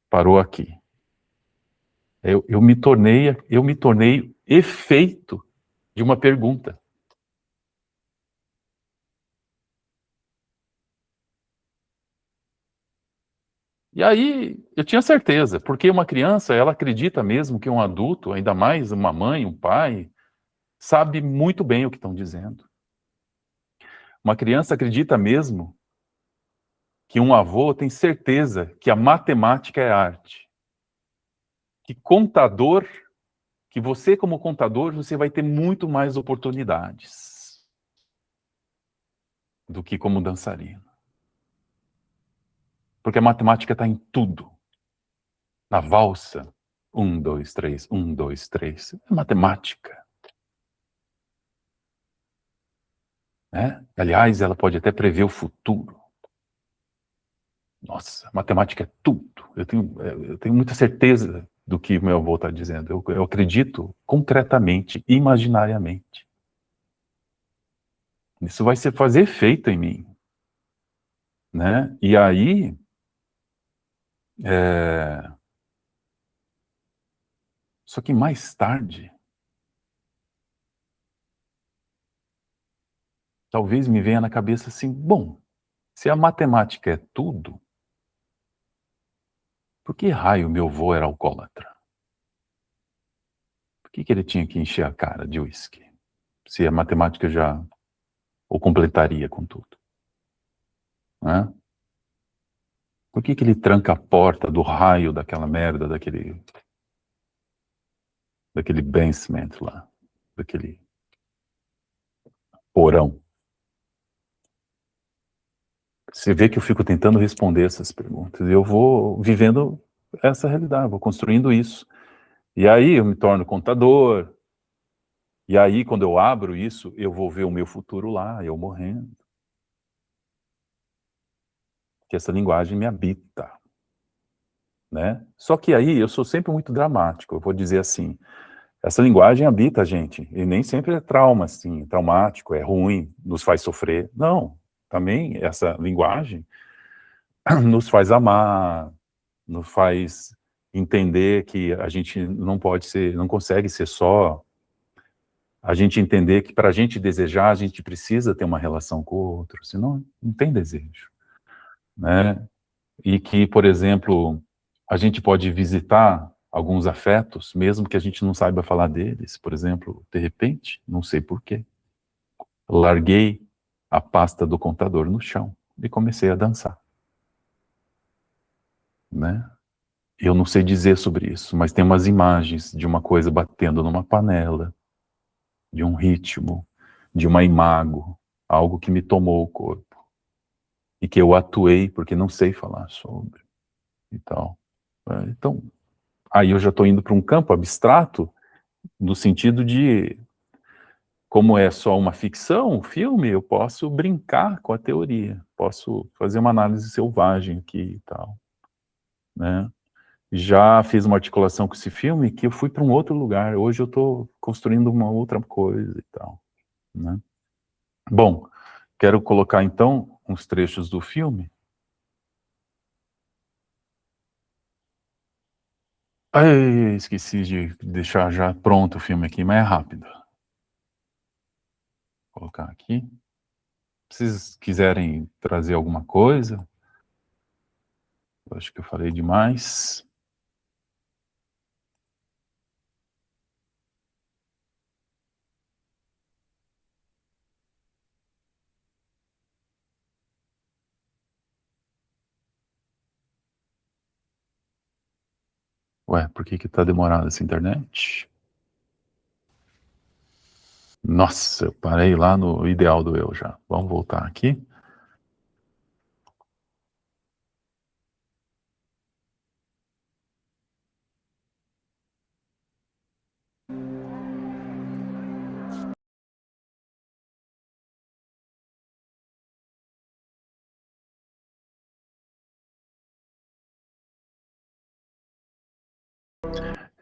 S1: parou aqui. Eu me tornei efeito de uma pergunta. E aí eu tinha certeza, porque uma criança, ela acredita mesmo que um adulto, ainda mais uma mãe, um pai, sabe muito bem o que estão dizendo. Uma criança acredita mesmo que um avô tem certeza que a matemática é arte. Que contador, que você como contador, você vai ter muito mais oportunidades do que como dançarino. Porque a matemática está em tudo. Na valsa, 1, 2, 3, 1, 2, 3. É matemática. Né? Aliás, ela pode até prever o futuro. Nossa, matemática é tudo. Eu tenho muita certeza do que meu avô está dizendo. Eu acredito concretamente, imaginariamente. Isso vai fazer efeito em mim. Né? E aí, só que mais tarde, talvez me venha na cabeça assim, bom, se a matemática é tudo, por que raio meu avô era alcoólatra? Por que ele tinha que encher a cara de uísque? Se a matemática já o completaria com tudo. Né? Por que ele tranca a porta do raio daquela merda, daquele basement lá, daquele porão? Você vê que eu fico tentando responder essas perguntas. E eu vou vivendo essa realidade, vou construindo isso. E aí eu me torno contador, e aí quando eu abro isso, eu vou ver o meu futuro lá, eu morrendo. Que essa linguagem me habita, né? Só que aí eu sou sempre muito dramático, eu vou dizer assim, essa linguagem habita a gente, e nem sempre é trauma, assim, traumático, é ruim, nos faz sofrer. Não, também essa linguagem nos faz amar, nos faz entender que a gente não pode ser, não consegue ser só, a gente entender que para a gente desejar, a gente precisa ter uma relação com o outro, senão não tem desejo, né? E que, por exemplo, a gente pode visitar alguns afetos, mesmo que a gente não saiba falar deles. Por exemplo, de repente, não sei por quê, larguei a pasta do contador no chão e comecei a dançar, né? Eu não sei dizer sobre isso, mas tem umas imagens de uma coisa batendo numa panela, de um ritmo, de uma imago, algo que me tomou o corpo e que eu atuei porque não sei falar sobre e tal. Então, aí eu já estou indo para um campo abstrato, no sentido de, como é só uma ficção, um filme, eu posso brincar com a teoria, posso fazer uma análise selvagem aqui e tal, né? Já fiz uma articulação com esse filme que eu fui para um outro lugar, hoje eu estou construindo uma outra coisa e tal, né? Bom, quero colocar então uns trechos do filme. Ai, esqueci de deixar já pronto o filme aqui, mas é rápido. Vou colocar aqui. Se vocês quiserem trazer alguma coisa, eu acho que eu falei demais. Ué, por que que tá demorada essa internet? Nossa, eu parei lá no ideal do eu já. Vamos voltar aqui.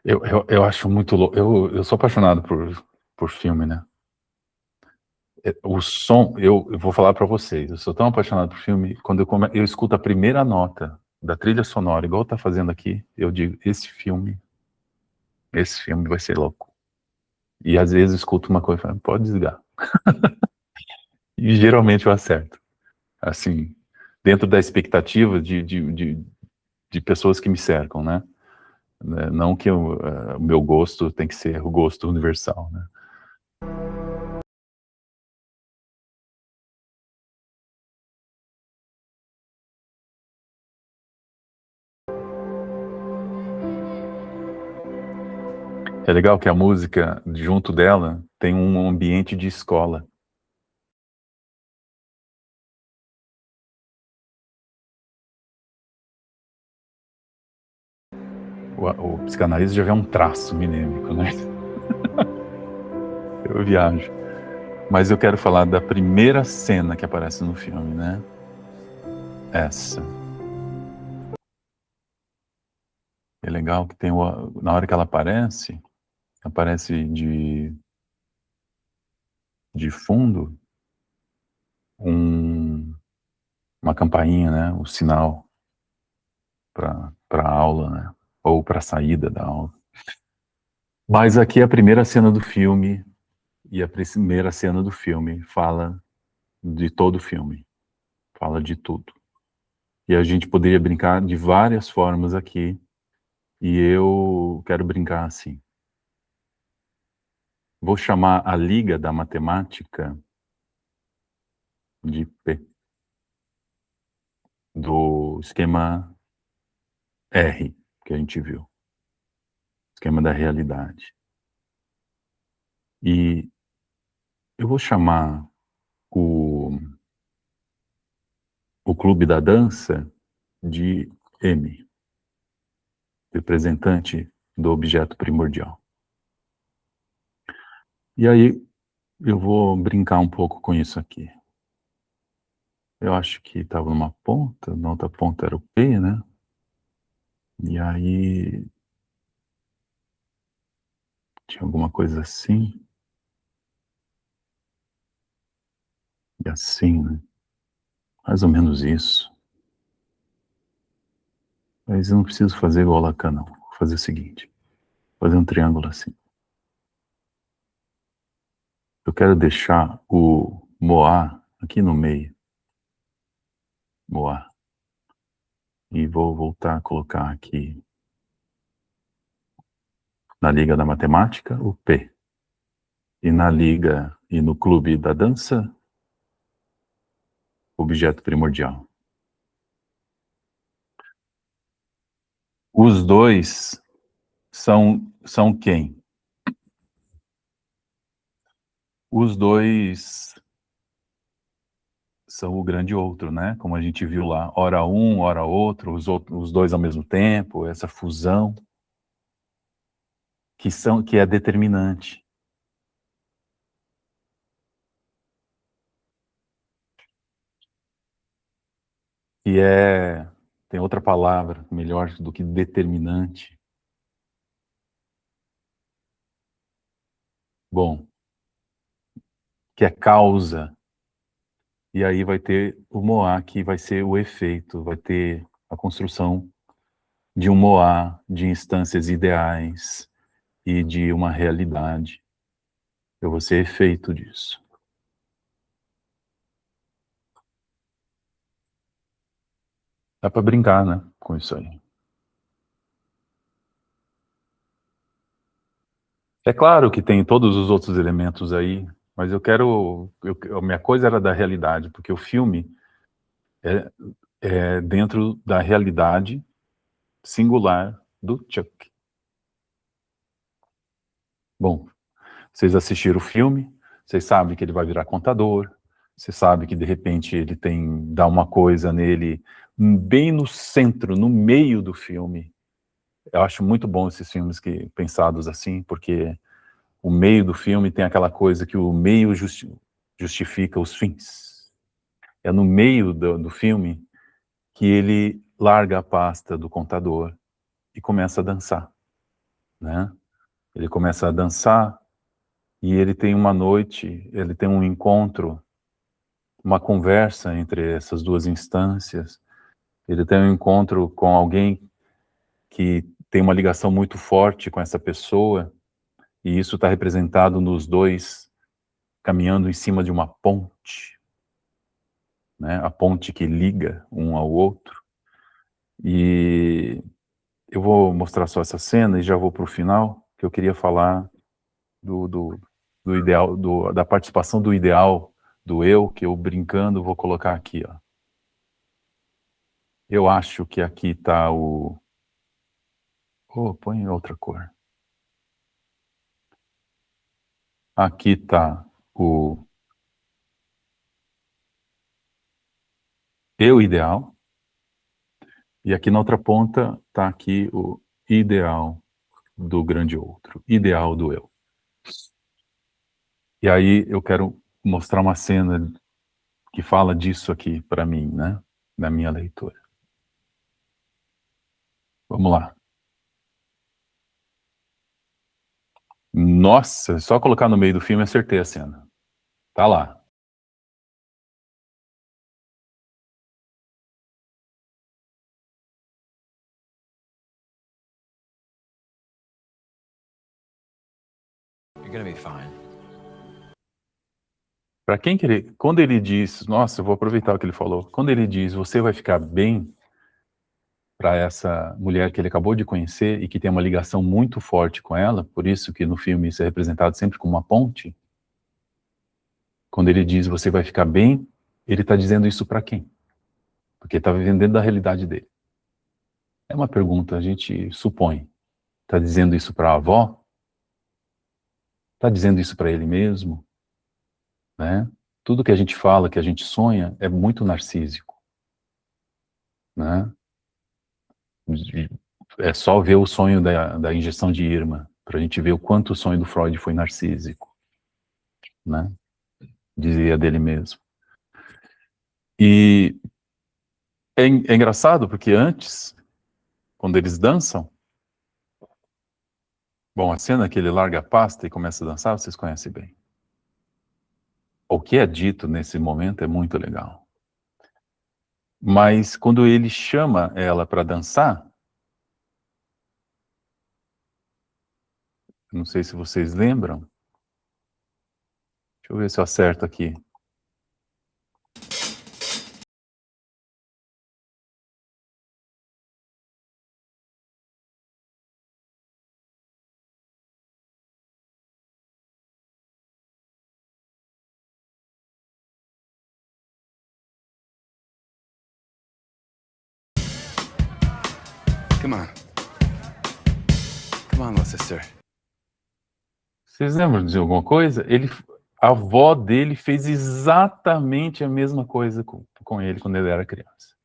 S1: Eu acho muito louco. Eu sou apaixonado por filme, né? O som, eu vou falar pra vocês, eu sou tão apaixonado por filme, quando eu escuto a primeira nota da trilha sonora, igual tá fazendo aqui, eu digo, esse filme vai ser louco. E às vezes eu escuto uma coisa e falo, pode desligar. E geralmente eu acerto. Assim, dentro da expectativa de pessoas que me cercam, né? Não que o meu gosto tem que ser o gosto universal, né? É legal que a música, junto dela, tem um ambiente de escola. O psicanalista já vê um traço minêmico, né? Eu viajo. Mas eu quero falar da primeira cena que aparece no filme, né? Essa. É legal que tem na hora que ela aparece de fundo um, uma campainha, né? O sinal para a aula, né? Ou para a saída da aula. Mas aqui é a primeira cena do filme, e a primeira cena do filme fala de todo o filme, fala de tudo. E a gente poderia brincar de várias formas aqui, e eu quero brincar assim. Vou chamar a liga da matemática de P, do esquema R, que a gente viu, esquema da realidade. E eu vou chamar o, o clube da dança de M, representante do objeto primordial. E aí, eu vou brincar um pouco com isso aqui. Eu acho que estava numa ponta, na outra ponta era o P, né? E aí tinha alguma coisa assim e assim, né? Mais ou menos isso. Mas eu não preciso fazer igual o Lacan, não. Vou fazer o seguinte: fazer um triângulo assim. Eu quero deixar o Moá aqui no meio. Moá. E vou voltar a colocar aqui na Liga da Matemática o P. E na Liga e no Clube da Dança, objeto primordial. Os dois são quem? Os dois são o grande outro, né? Como a gente viu lá, ora um, ora outro, os dois ao mesmo tempo, essa fusão que é determinante. E tem outra palavra melhor do que determinante. Bom, que é causa. E aí vai ter o Moá, que vai ser o efeito, vai ter a construção de um Moá, de instâncias ideais e de uma realidade. Eu vou ser efeito disso. Dá para brincar, né, com isso aí. É claro que tem todos os outros elementos aí, mas a minha coisa era da realidade, porque o filme é, é dentro da realidade singular do Chuck. Bom, vocês assistiram o filme, vocês sabem que ele vai virar contador, você sabe que de repente ele dá uma coisa nele bem no centro, no meio do filme. Eu acho muito bom esses filmes pensados assim, porque o meio do filme tem aquela coisa que o meio justifica os fins. É no meio do filme que ele larga a pasta do contador e começa a dançar, né? Ele começa a dançar e ele tem uma noite, ele tem um encontro, uma conversa entre essas duas instâncias. Ele tem um encontro com alguém que tem uma ligação muito forte com essa pessoa, e isso está representado nos dois caminhando em cima de uma ponte, né? A ponte que liga um ao outro. E eu vou mostrar só essa cena e já vou para o final, que eu queria falar do, do, do ideal, da participação do ideal do eu, que eu brincando vou colocar aqui, ó. Eu acho que aqui está o... Oh, põe outra cor. Aqui está o eu ideal, e aqui na outra ponta está aqui o ideal do grande outro, ideal do eu. E aí eu quero mostrar uma cena que fala disso aqui para mim, né? Na minha leitura. Vamos lá. Nossa, só colocar no meio do filme acertei a cena. Tá lá.
S2: You're gonna be fine.
S1: Para quem que ele, quando ele diz, nossa, eu vou aproveitar o que ele falou. Quando ele diz, você vai ficar bem, para essa mulher que ele acabou de conhecer e que tem uma ligação muito forte com ela, por isso que no filme isso é representado sempre como uma ponte. Quando ele diz você vai ficar bem, ele está dizendo isso para quem? Porque está vivendo dentro da realidade dele. É uma pergunta, a gente supõe. Está dizendo isso para a avó? Está dizendo isso para ele mesmo? Né? Tudo que a gente fala, que a gente sonha, é muito narcísico. Né? É só ver o sonho da injeção de Irma, para a gente ver o quanto o sonho do Freud foi narcísico, né? Dizia dele mesmo. E é engraçado porque antes, quando eles dançam, bom, a cena que ele larga a pasta e começa a dançar, vocês conhecem bem. O que é dito nesse momento é muito legal. Mas quando ele chama ela para dançar, não sei se vocês lembram, deixa eu ver se eu acerto aqui.
S2: Come on. Come on, little sister.
S1: Vocês lembram de alguma coisa? A avó dele fez exatamente a mesma coisa com ele quando ele era criança.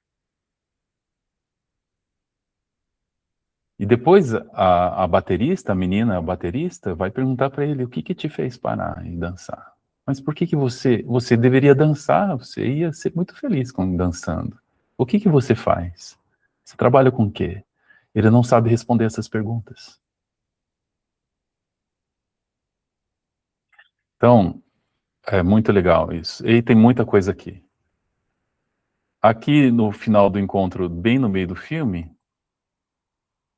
S1: E depois a baterista, a menina baterista, vai perguntar para ele o que te fez parar e dançar. Mas por que você deveria dançar? Você ia ser muito feliz dançando. O que você faz? Você trabalha com o quê? Ele não sabe responder essas perguntas. Então, é muito legal isso. E tem muita coisa aqui. Aqui no final do encontro, bem no meio do filme,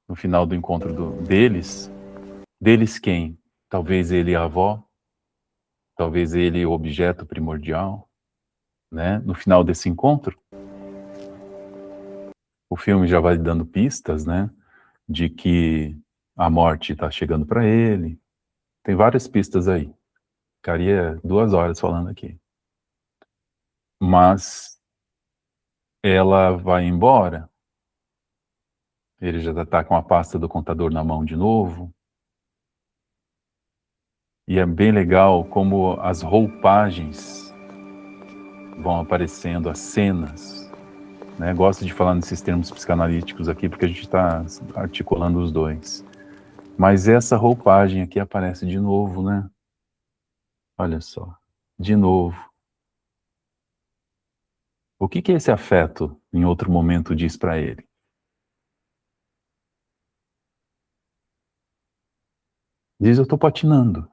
S1: no final do encontro deles quem? Talvez ele e a avó, talvez ele o objeto primordial, né? No final desse encontro, o filme já vai dando pistas, né? De que a morte está chegando para ele. Tem várias pistas aí. Ficaria 2 horas falando aqui. Mas ela vai embora, ele já está com a pasta do contador na mão de novo. E é bem legal como as roupagens vão aparecendo, as cenas, né? Gosto de falar nesses termos psicanalíticos aqui, porque a gente está articulando os dois. Mas essa roupagem aqui aparece de novo, né? Olha só, de novo. O que esse afeto, em outro momento, diz para ele? Diz, eu estou patinando.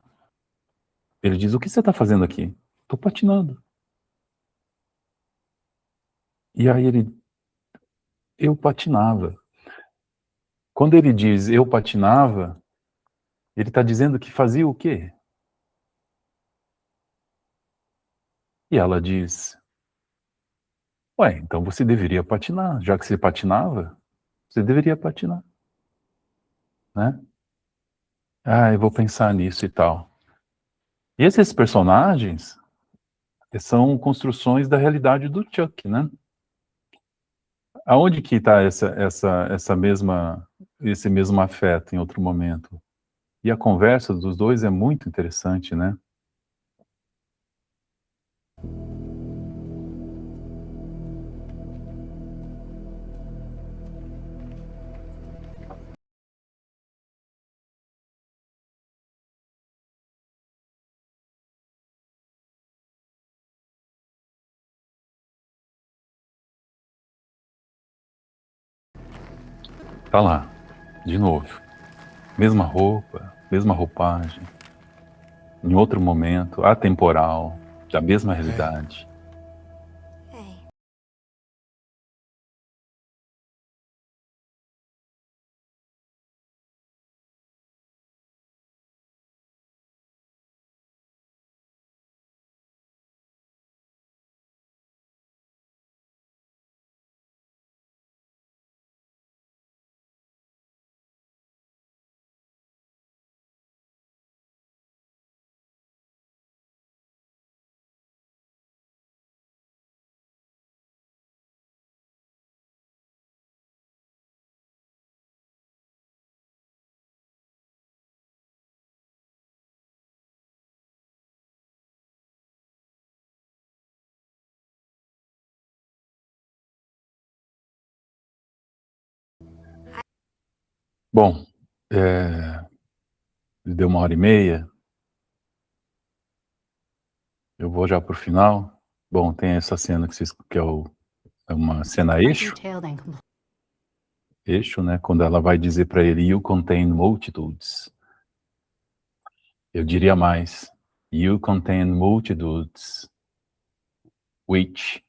S1: Ele diz, o que você está fazendo aqui? Estou patinando. E aí ele, eu patinava. Quando ele diz, eu patinava, ele está dizendo que fazia o quê? E ela diz, ué, então você deveria patinar. Já que você patinava, você deveria patinar, né? Ah, eu vou pensar nisso e tal. E esses personagens são construções da realidade do Chuck, né? Aonde que está esse mesmo afeto em outro momento? E a conversa dos dois é muito interessante, né? Tá lá, de novo. Mesma roupa, mesma roupagem, em outro momento, atemporal, da mesma realidade. Bom, deu 1h30, eu vou já para o final. Bom, tem essa cena que é uma cena eixo, né, quando ela vai dizer para ele: "You contain multitudes". Eu diria mais: "You contain multitudes which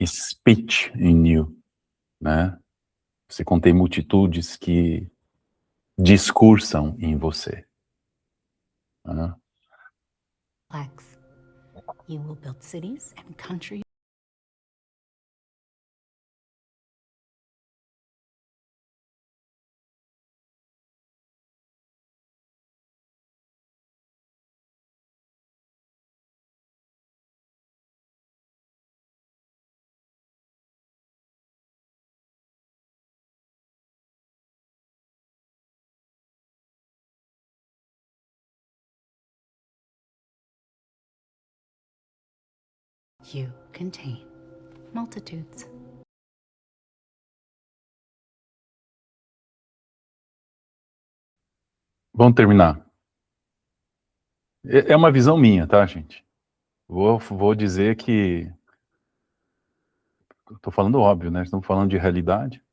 S1: speech in you", né. Você contém multitudes que discursam em você, né.
S3: You will build cities and countries. You contain multitudes.
S1: Vamos terminar. É uma visão minha, tá, gente? Vou dizer que estou falando óbvio, né, estamos falando de realidade.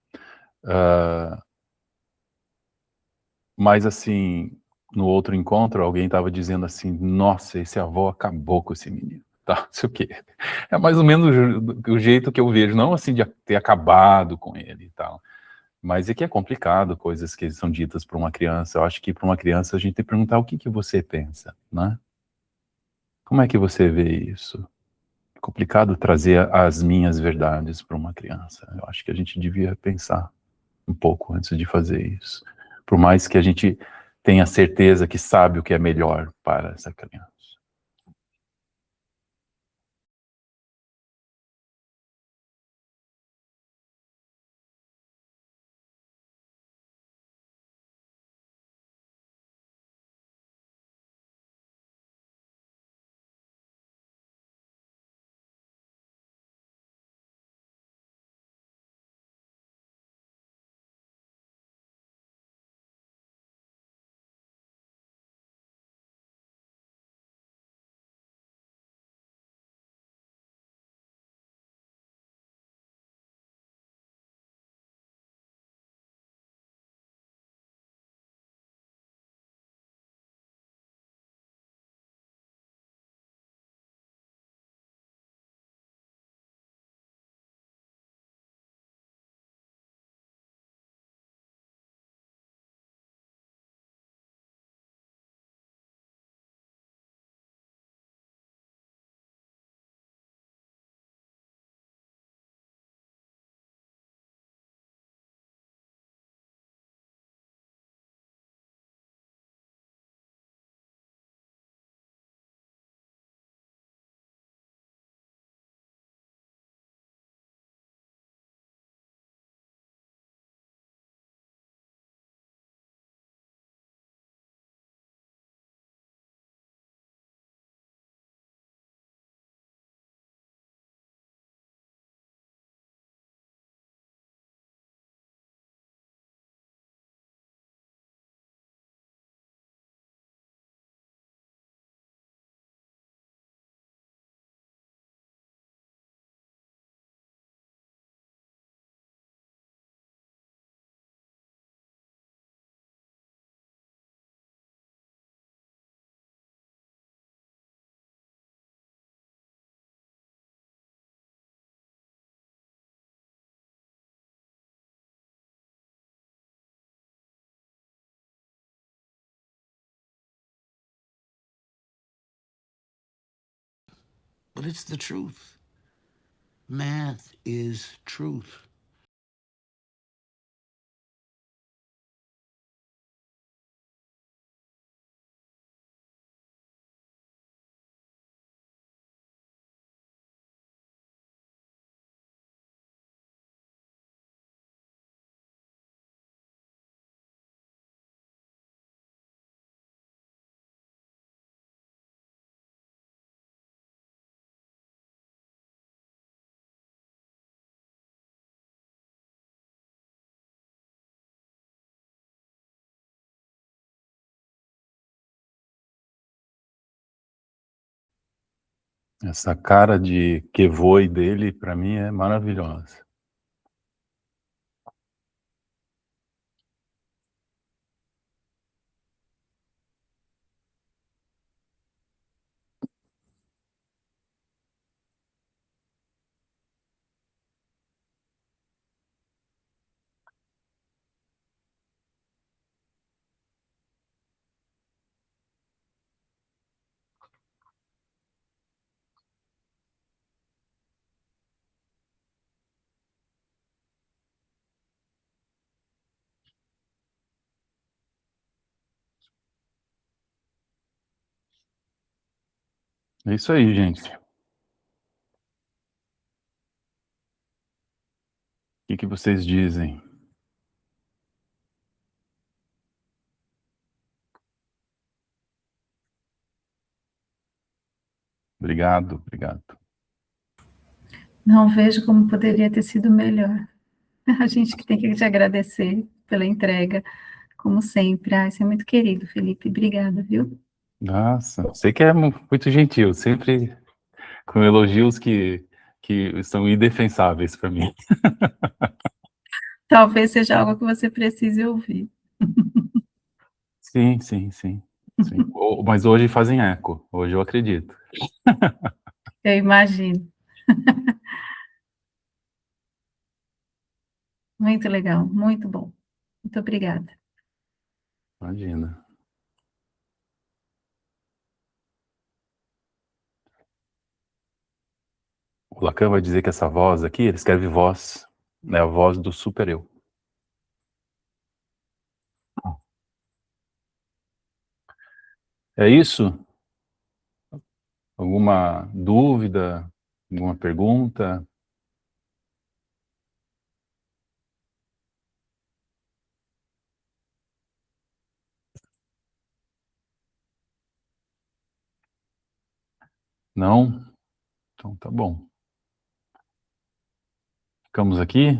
S1: Mas assim, no outro encontro, alguém estava dizendo assim: "Nossa, esse avô acabou com esse menino", tá, não sei o quê. É mais ou menos o jeito que eu vejo, não assim de ter acabado com ele e tal, mas é que é complicado coisas que são ditas para uma criança. Eu acho que para uma criança a gente tem que perguntar: "O que que você pensa?", né. "Como é que você vê isso?". É complicado trazer as minhas verdades para uma criança. Eu acho que a gente devia pensar um pouco antes de fazer isso. Por mais que a gente tenha certeza que sabe o que é melhor para essa criança.
S4: But it's the truth. Math is truth.
S1: Essa cara de que voe dele, para mim, é maravilhosa. É isso aí, gente. O que vocês dizem? Obrigado, obrigado.
S5: Não vejo como poderia ter sido melhor. A gente que tem que te agradecer pela entrega, como sempre. Ah, você é muito querido, Felipe. Obrigada, viu?
S1: Nossa, sei que é muito gentil, sempre com elogios que são indefensáveis para mim.
S5: Talvez seja algo que você precise ouvir.
S1: Sim, sim, sim. Sim. Mas hoje fazem eco, hoje eu acredito.
S5: Eu imagino. Muito legal, muito bom. Muito obrigada.
S1: Imagina. O Lacan vai dizer que essa voz aqui, ele escreve voz, é a voz do super-eu. É isso? Alguma dúvida? Alguma pergunta? Não? Então tá bom. Ficamos aqui?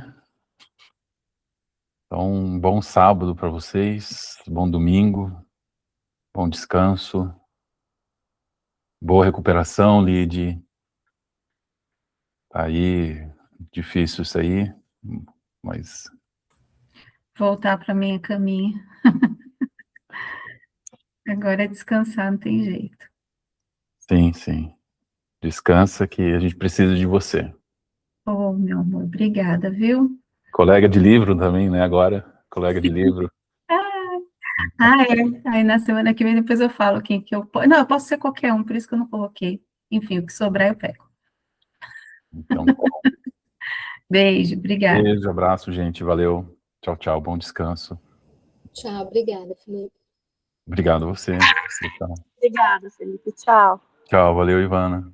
S1: Então, um bom sábado para vocês, bom domingo, bom descanso, boa recuperação, Lid. Tá aí, difícil isso aí, mas
S5: Voltar para minha caminha. Agora é descansar, não tem jeito.
S1: sim, sim. Descansa que a gente precisa de você.
S5: Oh, meu amor, obrigada, viu?
S1: Colega de livro também, né, agora? Colega de livro.
S5: É. Aí na semana que vem depois eu falo quem que eu posso. Não, eu posso ser qualquer um, por isso que eu não coloquei. Enfim, o que sobrar eu pego.
S1: Então,
S5: Beijo, obrigada.
S1: beijo, abraço, gente, valeu. Tchau, tchau, bom descanso.
S6: Tchau, obrigada, Felipe.
S1: Obrigado a você. Tchau,
S7: Obrigada, Felipe. Tchau.
S1: tchau, valeu, Ivana.